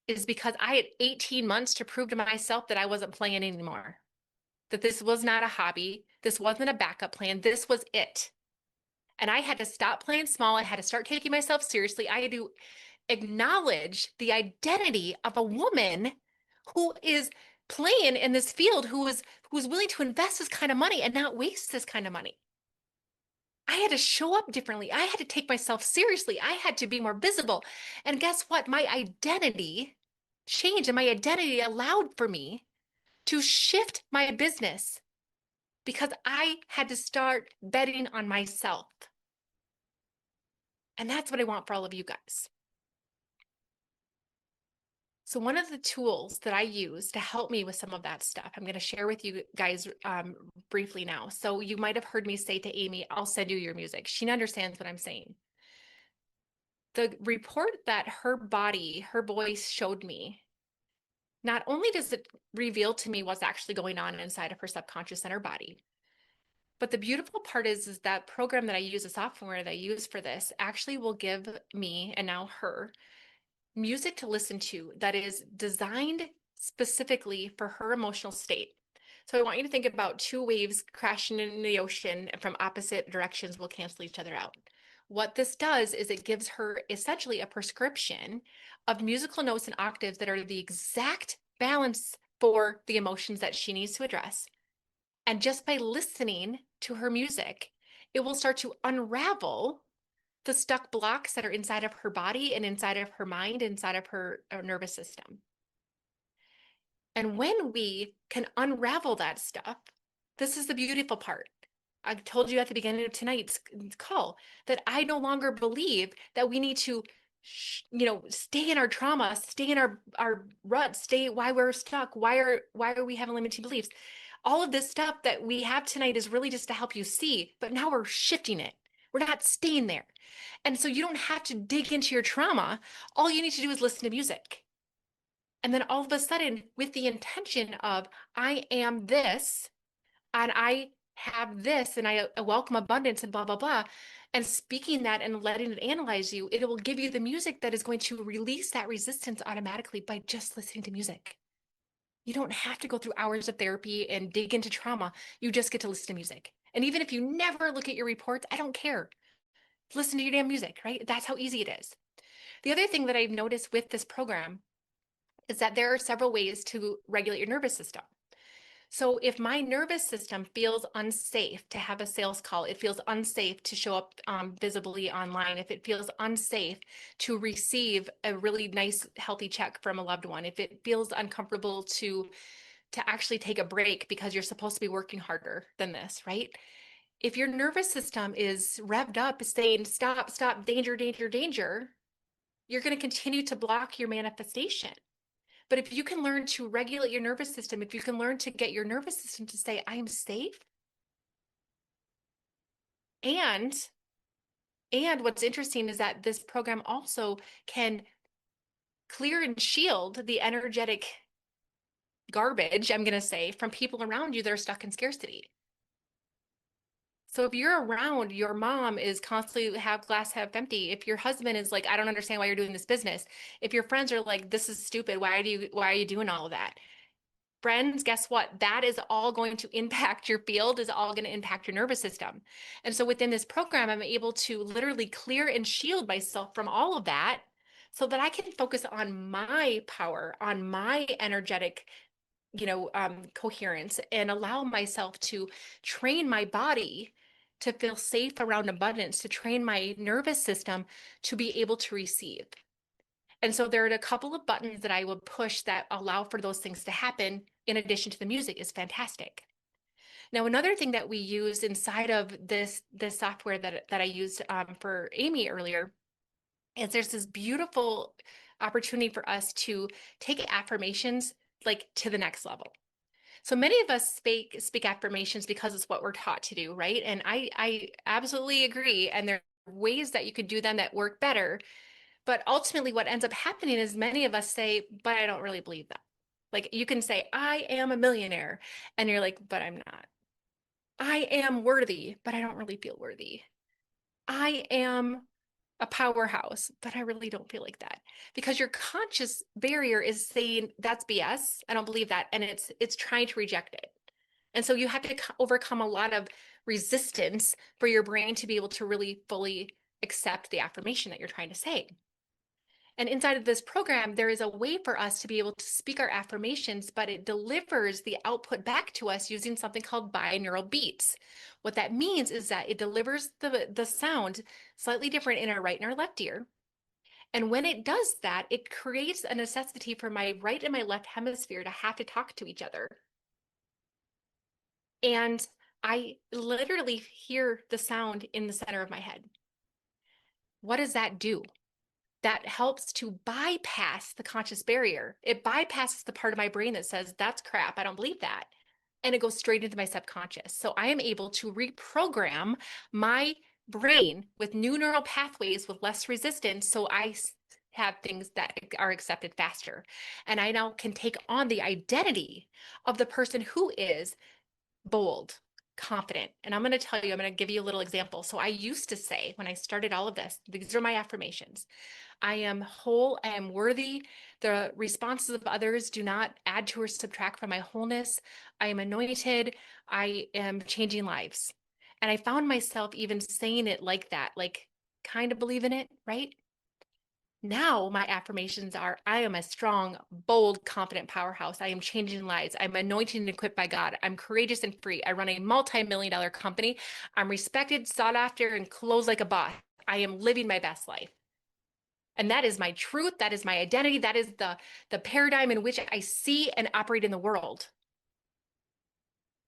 is because I had 18 months to prove to myself that I wasn't playing anymore, that this was not a hobby. This wasn't a backup plan. This was it. And I had to stop playing small. I had to start taking myself seriously. I had to acknowledge the identity of a woman who is playing in this field, who's willing to invest this kind of money and not waste this kind of money. I had to show up differently. I had to take myself seriously. I had to be more visible. And guess what? My identity changed, and my identity allowed for me to shift my business because I had to start betting on myself. And that's what I want for all of you guys. So one of the tools that I use to help me with some of that stuff, I'm going to share with you guys briefly now. So you might have heard me say to Amy, I'll send you your music. She understands what I'm saying. The report that her body, her voice showed me, not only does it reveal to me what's actually going on inside of her subconscious and her body, but the beautiful part is that program that I use, the software that I use for this, actually will give me, and now her, music to listen to that is designed specifically for her emotional state. So I want you to think about two waves crashing in the ocean from opposite directions will cancel each other out. What this does is it gives her essentially a prescription of musical notes and octaves that are the exact balance for the emotions that she needs to address. And just by listening to her music, it will start to unravel the stuck blocks that are inside of her body and inside of her mind, inside of her nervous system. And when we can unravel that stuff, this is the beautiful part. I told you at the beginning of tonight's call that I no longer believe that we need to, stay in our trauma, stay in our rut, stay why we're stuck, why are we having limiting beliefs. All of this stuff that we have tonight is really just to help you see, but now we're shifting it. We're not staying there. And so you don't have to dig into your trauma. All you need to do is listen to music. And then all of a sudden, with the intention of, I am this, and I have this, and I welcome abundance, and blah, blah, blah, and speaking that and letting it analyze you, it will give you the music that is going to release that resistance automatically by just listening to music. You don't have to go through hours of therapy and dig into trauma. You just get to listen to music. And even if you never look at your reports, I don't care. Listen to your damn music, right? That's how easy it is. The other thing that I've noticed with this program is that there are several ways to regulate your nervous system. So if my nervous system feels unsafe to have a sales call, it feels unsafe to show up visibly online, if it feels unsafe to receive a really nice, healthy check from a loved one, if it feels uncomfortable to actually take a break because you're supposed to be working harder than this, right? If your nervous system is revved up saying, stop, stop, danger, danger, danger, you're going to continue to block your manifestation. But if you can learn to regulate your nervous system, if you can learn to get your nervous system to say, I am safe. And what's interesting is that this program also can clear and shield the energetic garbage, I'm going to say, from people around you that are stuck in scarcity. So if you're around, your mom is constantly have glass half empty. If your husband is like, I don't understand why you're doing this business. If your friends are like, this is stupid. Why are you doing all of that? Friends, guess what? That is all going to impact your field, is all going to impact your nervous system. And so within this program, I'm able to literally clear and shield myself from all of that so that I can focus on my power, on my energetic coherence, and allow myself to train my body to feel safe around abundance, to train my nervous system to be able to receive. And so there are a couple of buttons that I would push that allow for those things to happen in addition to the music is fantastic. Now, another thing that we use inside of this software that I used for Amy earlier is there's this beautiful opportunity for us to take affirmations like to the next level. So many of us speak affirmations because it's what we're taught to do, right? And I absolutely agree. And there are ways that you could do them that work better. But ultimately, what ends up happening is many of us say, but I don't really believe that. Like you can say, I am a millionaire. And you're like, but I'm not. I am worthy, but I don't really feel worthy. I am a powerhouse, but I really don't feel like that because your conscious barrier is saying that's BS. I don't believe that. And it's trying to reject it. And so you have to overcome a lot of resistance for your brain to be able to really fully accept the affirmation that you're trying to say. And inside of this program, there is a way for us to be able to speak our affirmations, but it delivers the output back to us using something called binaural beats. What that means is that it delivers the sound slightly different in our right and our left ear. And when it does that, it creates a necessity for my right and my left hemisphere to have to talk to each other. And I literally hear the sound in the center of my head. What does that do? That helps to bypass the conscious barrier. It bypasses the part of my brain that says, that's crap, I don't believe that. And it goes straight into my subconscious. So I am able to reprogram my brain with new neural pathways with less resistance. So I have things that are accepted faster. And I now can take on the identity of the person who is bold, confident. And I'm going to tell you, I'm going to give you a little example. So I used to say, when I started all of this, these are my affirmations. I am whole, I am worthy. The responses of others do not add to or subtract from my wholeness. I am anointed. I am changing lives. And I found myself even saying it like that, like kind of believe in it, right? Now my affirmations are, I am a strong, bold, confident powerhouse. I am changing lives. I'm anointed and equipped by God. I'm courageous and free. I run a multi-million dollar company. I'm respected, sought after, and clothed like a boss. I am living my best life. And that is my truth. That is my identity. That is the paradigm in which I see and operate in the world.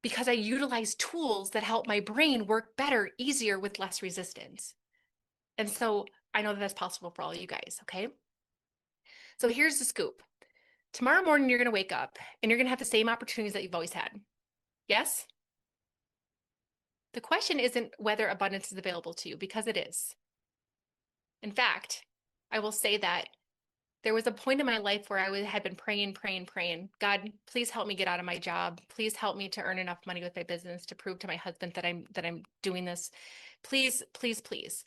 Because I utilize tools that help my brain work better, easier, with less resistance. And so I know that that's possible for all you guys, okay? So here's the scoop. Tomorrow morning, you're going to wake up and you're going to have the same opportunities that you've always had. Yes? The question isn't whether abundance is available to you, because it is. In fact, I will say that there was a point in my life where I had been praying, God, please help me get out of my job. Please help me to earn enough money with my business to prove to my husband that I'm doing this. Please, please, please.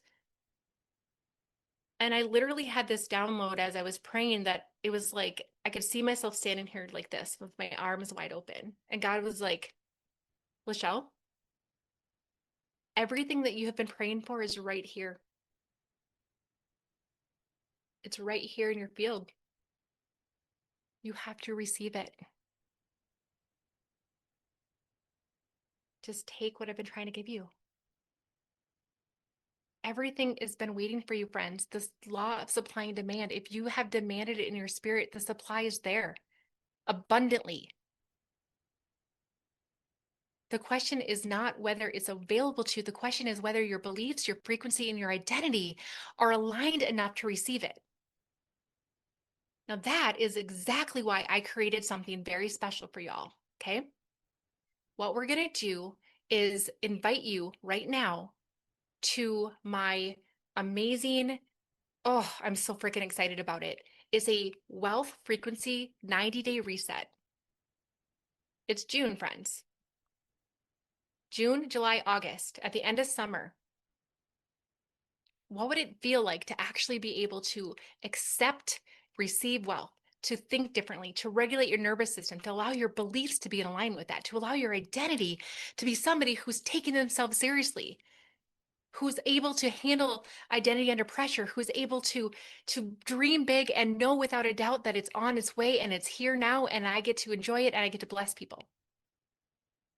And I literally had this download as I was praying that it was like I could see myself standing here like this with my arms wide open. And God was like, LaChelle, everything that you have been praying for is right here. It's right here in your field. You have to receive it. Just take what I've been trying to give you. Everything has been waiting for you, friends. This law of supply and demand, if you have demanded it in your spirit, the supply is there abundantly. The question is not whether it's available to you. The question is whether your beliefs, your frequency, and your identity are aligned enough to receive it. Now, that is exactly why I created something very special for y'all, okay? What we're going to do is invite you right now to my amazing, oh, I'm so freaking excited about it. It's a wealth frequency 90-day reset. It's June, friends. June, July, August, at the end of summer. What would it feel like to actually be able to accept, receive wealth, to think differently, to regulate your nervous system, to allow your beliefs to be in alignment with that, to allow your identity to be somebody who's taking themselves seriously, who's able to handle identity under pressure, who's able to dream big and know without a doubt that it's on its way and it's here now and I get to enjoy it and I get to bless people.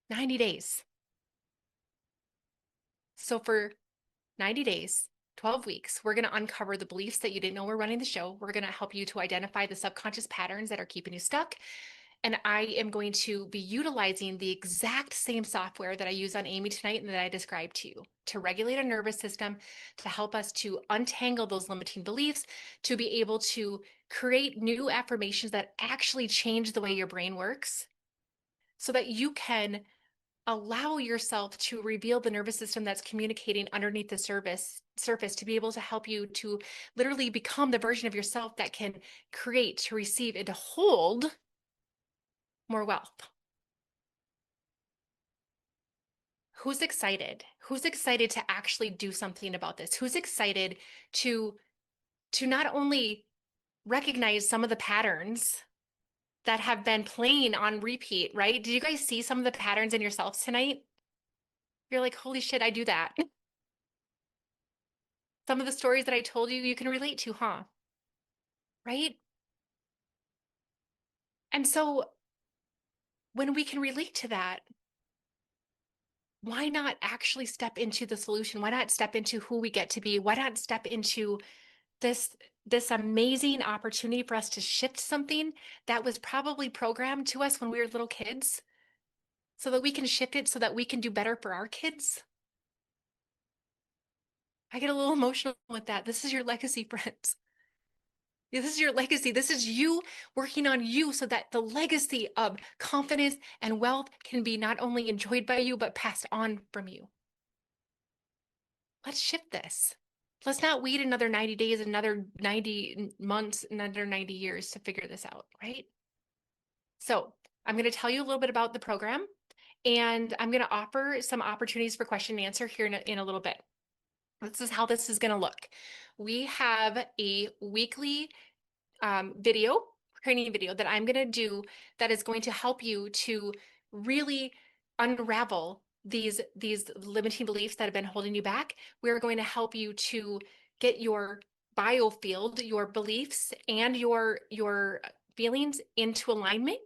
90 days. So for 90 days, 12 weeks, we're going to uncover the beliefs that you didn't know were running the show. We're going to help you to identify the subconscious patterns that are keeping you stuck. And I am going to be utilizing the exact same software that I use on Amy tonight and that I described to you to regulate our nervous system, to help us to untangle those limiting beliefs, to be able to create new affirmations that actually change the way your brain works so that you can allow yourself to reveal the nervous system that's communicating underneath the surface to be able to help you to literally become the version of yourself that can create, to receive, and to hold more wealth. Who's excited? Who's excited to actually do something about this? Who's excited to not only recognize some of the patterns that have been playing on repeat, right? Did you guys see some of the patterns in yourselves tonight? You're like, holy shit, I do that. Some of the stories that I told you, you can relate to, huh? Right? And so when we can relate to that, why not actually step into the solution? Why not step into who we get to be? Why not step into this this amazing opportunity for us to shift something that was probably programmed to us when we were little kids so that we can shift it so that we can do better for our kids? I get a little emotional with that. This is your legacy, friends. This is your legacy. This is you working on you so that the legacy of confidence and wealth can be not only enjoyed by you, but passed on from you. Let's shift this. Let's not wait another 90 days, another 90 months, another 90 years to figure this out, right? So I'm going to tell you a little bit about the program, and I'm going to offer some opportunities for question and answer here in a little bit. This is how this is going to look. We have a weekly video, training video that I'm going to do that is going to help you to really unravel these limiting beliefs that have been holding you back. We're going to help you to get your biofield, your beliefs, and your feelings into alignment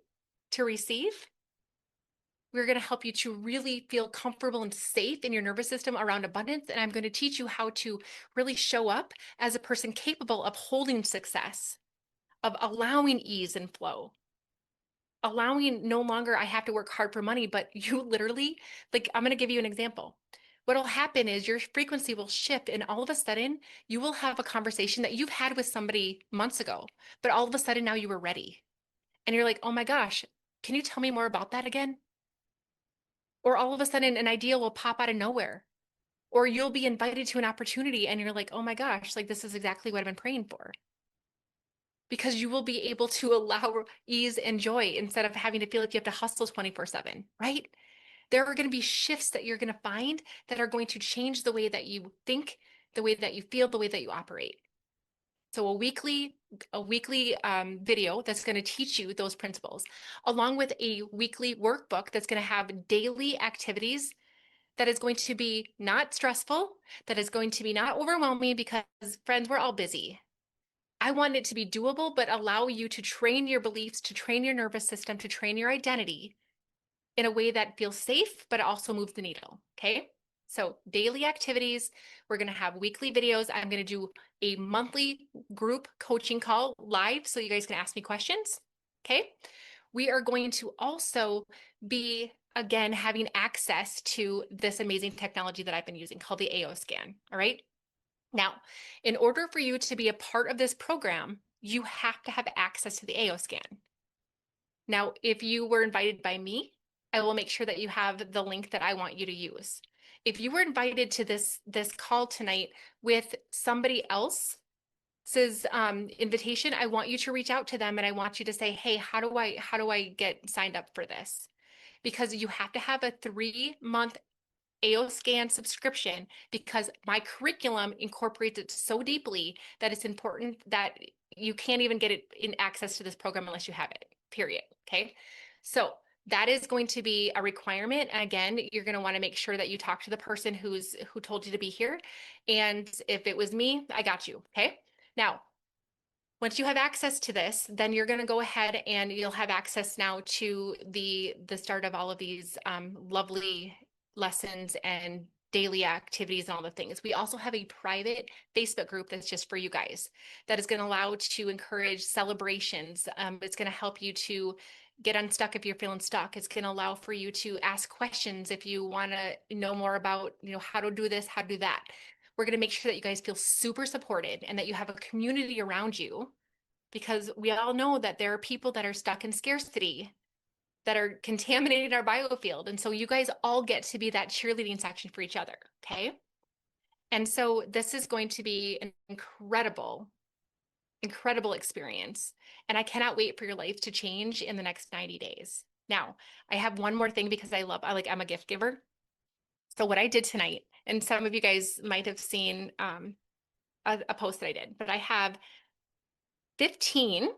to receive. We're going to help you to really feel comfortable and safe in your nervous system around abundance. And I'm going to teach you how to really show up as a person capable of holding success, of allowing ease and flow, allowing no longer I have to work hard for money, but you literally, like, I'm going to give you an example. What'll happen is your frequency will shift, and all of a sudden, you will have a conversation that you've had with somebody months ago, but all of a sudden now you were ready. And you're like, oh my gosh, can you tell me more about that again? Or all of a sudden, an idea will pop out of nowhere. Or you'll be invited to an opportunity and you're like, oh my gosh, like this is exactly what I've been praying for. Because you will be able to allow ease and joy instead of having to feel like you have to hustle 24/7, right? There are going to be shifts that you're going to find that are going to change the way that you think, the way that you feel, the way that you operate. So a weekly video that's going to teach you those principles, along with a weekly workbook that's going to have daily activities that is going to be not stressful, that is going to be not overwhelming because friends, we're all busy. I want it to be doable, but allow you to train your beliefs, to train your nervous system, to train your identity in a way that feels safe, but also moves the needle. Okay. So daily activities, we're going to have weekly videos. I'm going to do a monthly group coaching call live so you guys can ask me questions. Okay. We are going to also be, again, having access to this amazing technology that I've been using called the AO scan. All right. Now, in order for you to be a part of this program, you have to have access to the AO scan. Now, if you were invited by me, I will make sure that you have the link that I want you to use. If you were invited to this call tonight with somebody else's invitation, I want you to reach out to them and I want you to say, hey, how do I get signed up for this? Because you have to have a 3-month AO scan subscription because my curriculum incorporates it so deeply that it's important that you can't even get it in access to this program unless you have it, period. Okay. So that is going to be a requirement. And again, you're going to want to make sure that you talk to the person who told you to be here. And if it was me, I got you. Okay. Now, once you have access to this, then you're going to go ahead and you'll have access now to the start of all of these lovely lessons and daily activities and all the things. We also have a private Facebook group that's just for you guys that is going to allow to encourage celebrations. It's going to help you to get unstuck if you're feeling stuck. It's going to allow for you to ask questions if you want to know more about, how to do this, how to do that. We're going to make sure that you guys feel super supported and that you have a community around you, because we all know that there are people that are stuck in scarcity that are contaminating our biofield. And so you guys all get to be that cheerleading section for each other. Okay. And so this is going to be an incredible, incredible experience. And I cannot wait for your life to change in the next 90 days. Now, I have one more thing because I'm a gift giver. So what I did tonight, and some of you guys might have seen a post that I did, but I have 15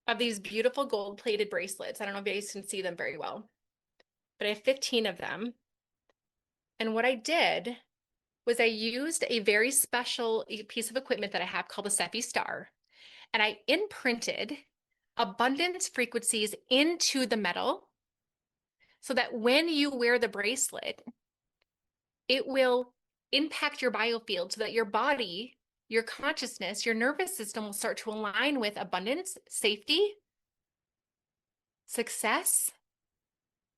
of these beautiful gold-plated bracelets. I don't know if you guys can see them very well, but I have 15 of them. And what I did was I used a very special piece of equipment that I have called a Cepheid Star, and I imprinted abundance frequencies into the metal so that when you wear the bracelet, it will impact your biofield so that your body, your consciousness, your nervous system will start to align with abundance, safety, success,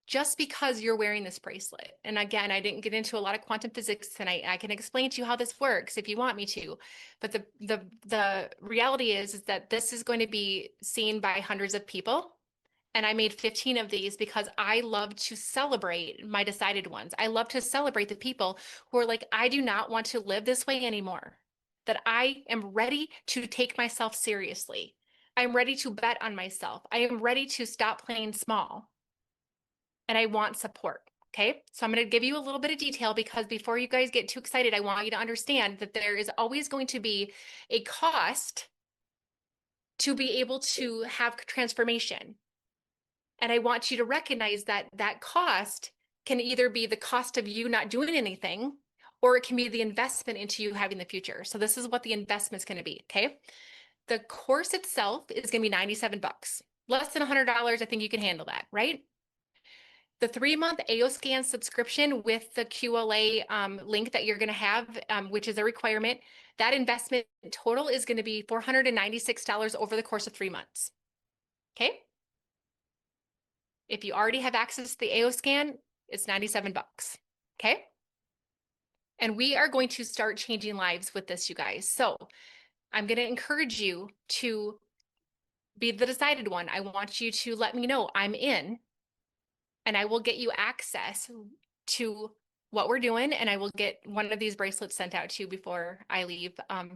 just because you're wearing this bracelet. And again, I didn't get into a lot of quantum physics tonight. I can explain to you how this works if you want me to. But the reality is that this is going to be seen by hundreds of people. And I made 15 of these because I love to celebrate my decided ones. I love to celebrate the people who are like, I do not want to live this way anymore. That I am ready to take myself seriously. I'm ready to bet on myself. I am ready to stop playing small. And I want support. Okay. So I'm going to give you a little bit of detail because before you guys get too excited, I want you to understand that there is always going to be a cost to be able to have transformation. And I want you to recognize that that cost can either be the cost of you not doing anything, or it can be the investment into you having the future. So this is what the investment's going to be. Okay. The course itself is going to be 97 bucks, less than $100. I think you can handle that, right? The 3-month AOScan subscription with the QLA link that you're going to have, which is a requirement, that investment total is going to be $496 over the course of 3 months. Okay. If you already have access to the AOScan, it's 97 bucks. Okay. And we are going to start changing lives with this, you guys. So I'm going to encourage you to be the decided one. I want you to let me know I'm in, and I will get you access to what we're doing. And I will get one of these bracelets sent out to you before I leave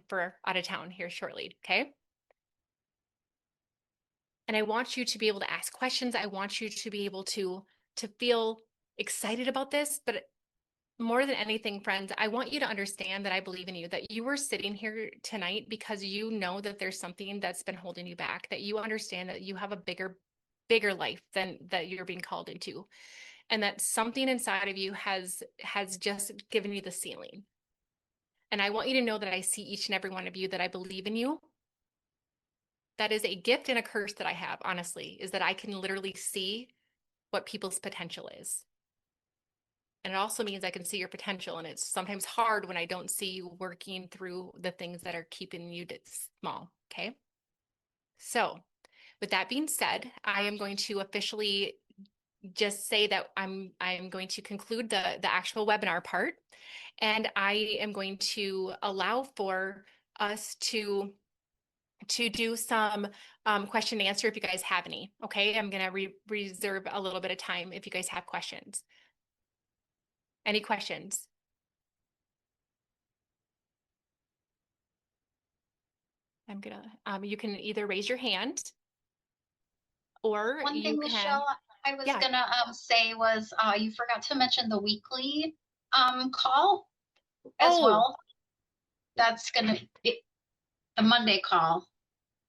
for out of town here shortly. Okay. And I want you to be able to ask questions. I want you to be able to feel excited about this. But more than anything, friends, I want you to understand that I believe in you, that you were sitting here tonight because you know that there's something that's been holding you back, that you understand that you have a bigger life than that you're being called into. And that something inside of you has just given you the ceiling. And I want you to know that I see each and every one of you, that I believe in you. That is a gift and a curse that I have, honestly, is that I can literally see what people's potential is. And it also means I can see your potential. And it's sometimes hard when I don't see you working through the things that are keeping you small. Okay. So with that being said, I am going to officially just say that I'm going to conclude the actual webinar part, and I am going to allow for us to do some question and answer if you guys have any. Okay, I'm going to reserve a little bit of time if you guys have questions. Any questions? I'm gonna you can either raise your hand, or One you thing, can, LaChelle, I was yeah. gonna say was you forgot to mention the weekly call as Oh, well. That's gonna be the Monday call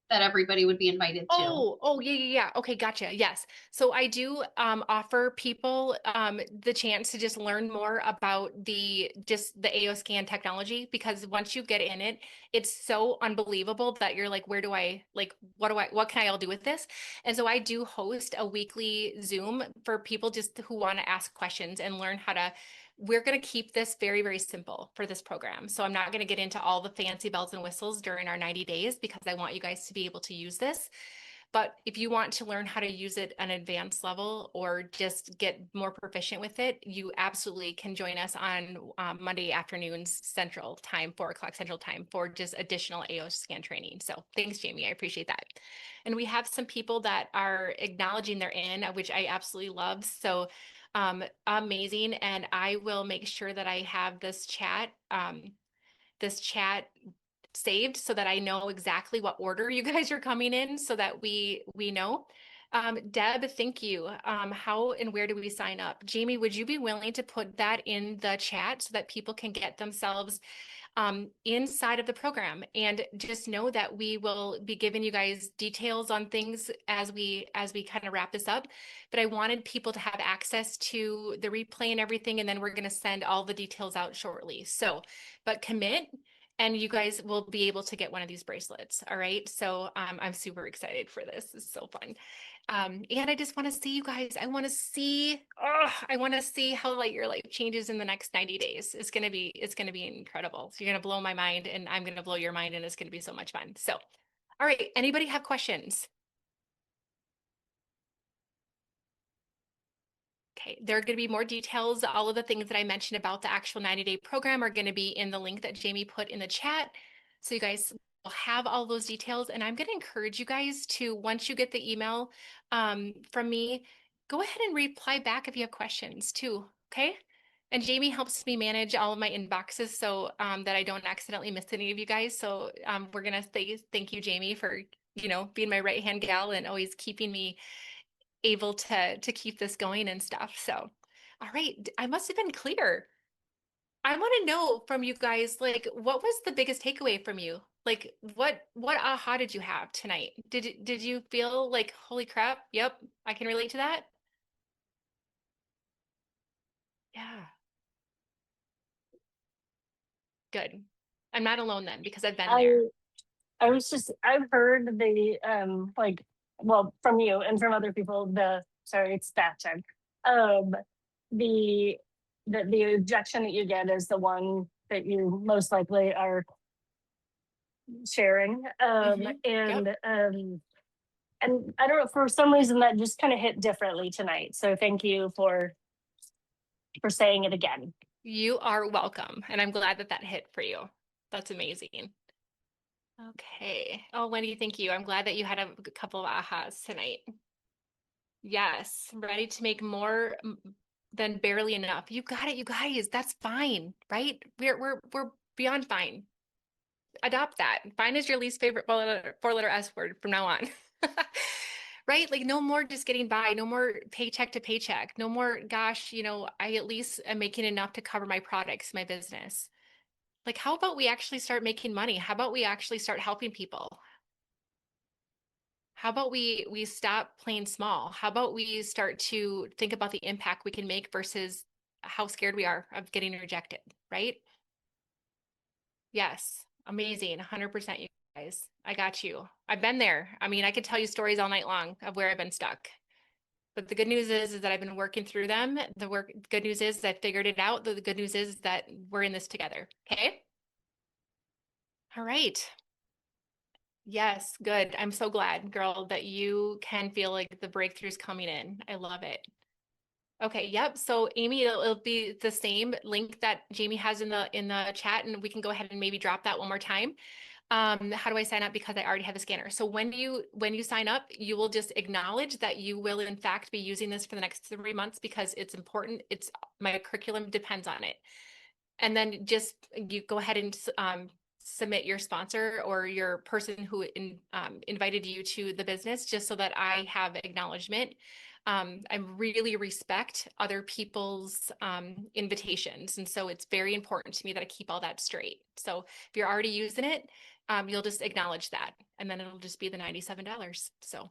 that everybody would be invited to. yeah. Okay, gotcha. Yes. So I do offer people the chance to just learn more about the AOScan technology, because once you get in it, it's so unbelievable that you're like, where do I, like, what can I all do with this? And so I do host a weekly Zoom for people just who want to ask questions and learn how to. We're going to keep this very, very simple for this program. So I'm not going to get into all the fancy bells and whistles during our 90 days, because I want you guys to be able to use this. But if you want to learn how to use it at an advanced level or just get more proficient with it, you absolutely can join us on Monday afternoons Central Time, 4 o'clock Central Time, for just additional AOScan training. So thanks, Jamie. I appreciate that. And we have some people that are acknowledging they're in, which I absolutely love. So amazing. And I will make sure that I have this chat saved so that I know exactly what order you guys are coming in, so that we know. Deb, thank you. How and where do we sign up? Jamie, would you be willing to put that in the chat so that people can get themselves inside of the program. And just know that we will be giving you guys details on things as we kind of wrap this up. But I wanted people to have access to the replay and everything, and then we're going to send all the details out shortly. So, but commit, and you guys will be able to get one of these bracelets. All right. So I'm super excited for this. It's so fun. And I just want to see you guys. I want to see, how like your life changes in the next 90 days. It's going to be incredible. So you're going to blow my mind, and I'm going to blow your mind, and it's going to be so much fun. So, all right. Anybody have questions? Okay, there are going to be more details. All of the things that I mentioned about the actual 90-day program are going to be in the link that Jamie put in the chat. So you guys will have all those details. And I'm going to encourage you guys to, once you get the email from me, go ahead and reply back if you have questions too, okay? And Jamie helps me manage all of my inboxes so that I don't accidentally miss any of you guys. So we're going to say thank you, Jamie, for, being my right-hand gal and always keeping me able to keep this going and stuff. So, all right, I must have been clear. I want to know from you guys, like, what was the biggest takeaway from you? Like, what aha did you have tonight? Did you feel like, holy crap, yep, I can relate to that? Yeah, good. I'm not alone then, because I've been there. I've heard like, well, from you and from other people, sorry, it's that time. The the objection that you get is the one that you most likely are sharing. Yep. And I don't know, for some reason that just kind of hit differently tonight. So thank you for saying it again. You are welcome. And I'm glad that hit for you. That's amazing. Okay. Oh, Wendy, thank you. I'm glad that you had a couple of ahas tonight. Yes, ready to make more than barely enough. You got it, you guys. That's fine, right? We're beyond fine. Adopt that. Fine is your least favorite four-letter S word from now on. Right? Like no more just getting by, no more paycheck to paycheck, no more, gosh, I at least am making enough to cover my products, my business. Like, how about we actually start making money? How about we actually start helping people? How about we stop playing small? How about we start to think about the impact we can make versus how scared we are of getting rejected, right? Yes, amazing, 100% you guys. I got you. I've been there. I mean, I could tell you stories all night long of where I've been stuck. But the good news is that I've been working through them. Good news is I figured it out. The good news is that we're in this together. Okay? All right. Yes, good. I'm so glad, girl, that you can feel like the breakthrough's coming in. I love it. Okay, yep. So Amy, it'll be the same link that Jamie has in the chat, and we can go ahead and maybe drop that one more time. How do I sign up? Because I already have a scanner. So when you sign up, you will just acknowledge that you will in fact be using this for the next 3 months because it's important. It's my curriculum depends on it. And then just you go ahead and submit your sponsor or your person who invited you to the business, just so that I have acknowledgement. I really respect other people's invitations. And so it's very important to me that I keep all that straight. So if you're already using it, you'll just acknowledge that. And then it'll just be the $97. So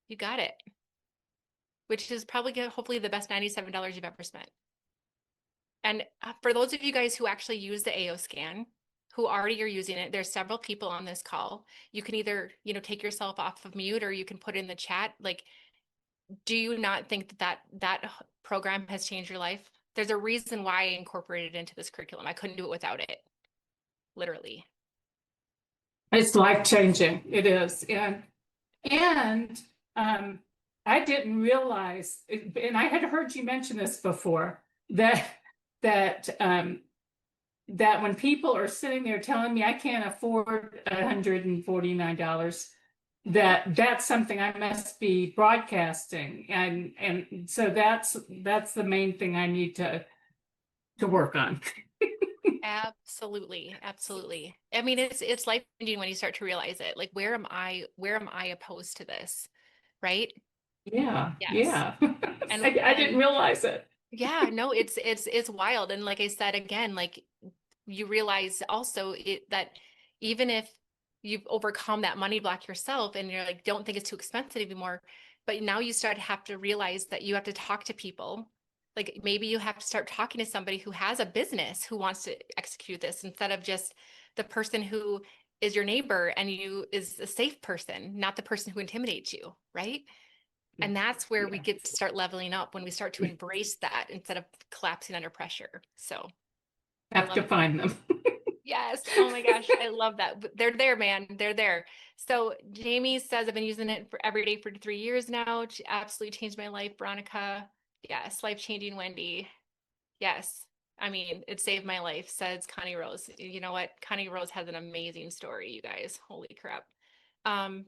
you got it. Which is probably hopefully the best $97 you've ever spent. And for those of you guys who actually use the AO scan, who already are using it, there's several people on this call. You can either, take yourself off of mute, or you can put in the chat, like, do you not think that program has changed your life? There's a reason why I incorporated it into this curriculum. I couldn't do it without it, literally. It's life-changing. It is. And I didn't realize, and I had heard you mention this before, that when people are sitting there telling me I can't afford $149, that's something I must be broadcasting, and so that's the main thing I need to work on. Absolutely. I mean, it's life changing when you start to realize it. Like, where am I opposed to this? Right? Yeah. Yes. Yeah. And I didn't realize it. Yeah, no, it's wild. And like I said, again, like you realize also that even if you've overcome that money block yourself and you're like, don't think it's too expensive anymore, but now you start to have to realize that you have to talk to people. Like maybe you have to start talking to somebody who has a business who wants to execute this instead of just the person who is your neighbor and you is a safe person, not the person who intimidates you, right? And that's where we Yeah. get to start leveling up when we start to embrace that instead of collapsing under pressure. So I Have love to it. find them. Yes. Oh my gosh. I love that. They're there, man. They're there. So Jamie says, I've been using it for every day for 3 years now. It absolutely changed my life. Veronica. Yes. Life-changing Wendy. Yes. I mean, it saved my life, says Connie Rose. You know what? Connie Rose has an amazing story, you guys. Holy crap.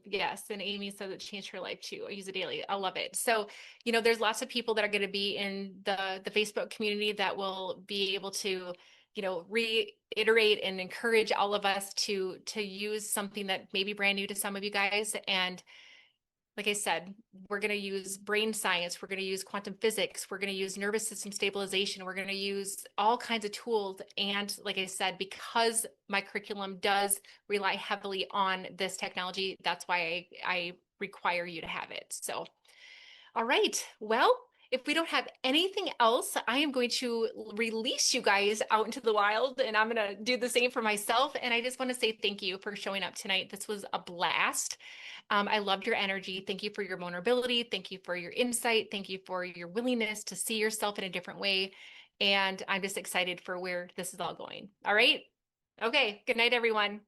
Yes, and Amy says it changed her life too. I use it daily. I love it. So, there's lots of people that are going to be in the Facebook community that will be able to, reiterate and encourage all of us to use something that may be brand new to some of you guys. And like I said, we're going to use brain science. We're going to use quantum physics. We're going to use nervous system stabilization. We're going to use all kinds of tools. And like I said, because my curriculum does rely heavily on this technology, that's why I require you to have it. So, all right. Well, if we don't have anything else, I am going to release you guys out into the wild, and I'm going to do the same for myself. And I just want to say thank you for showing up tonight. This was a blast. I loved your energy. Thank you for your vulnerability. Thank you for your insight. Thank you for your willingness to see yourself in a different way. And I'm just excited for where this is all going. All right. Okay. Good night, everyone.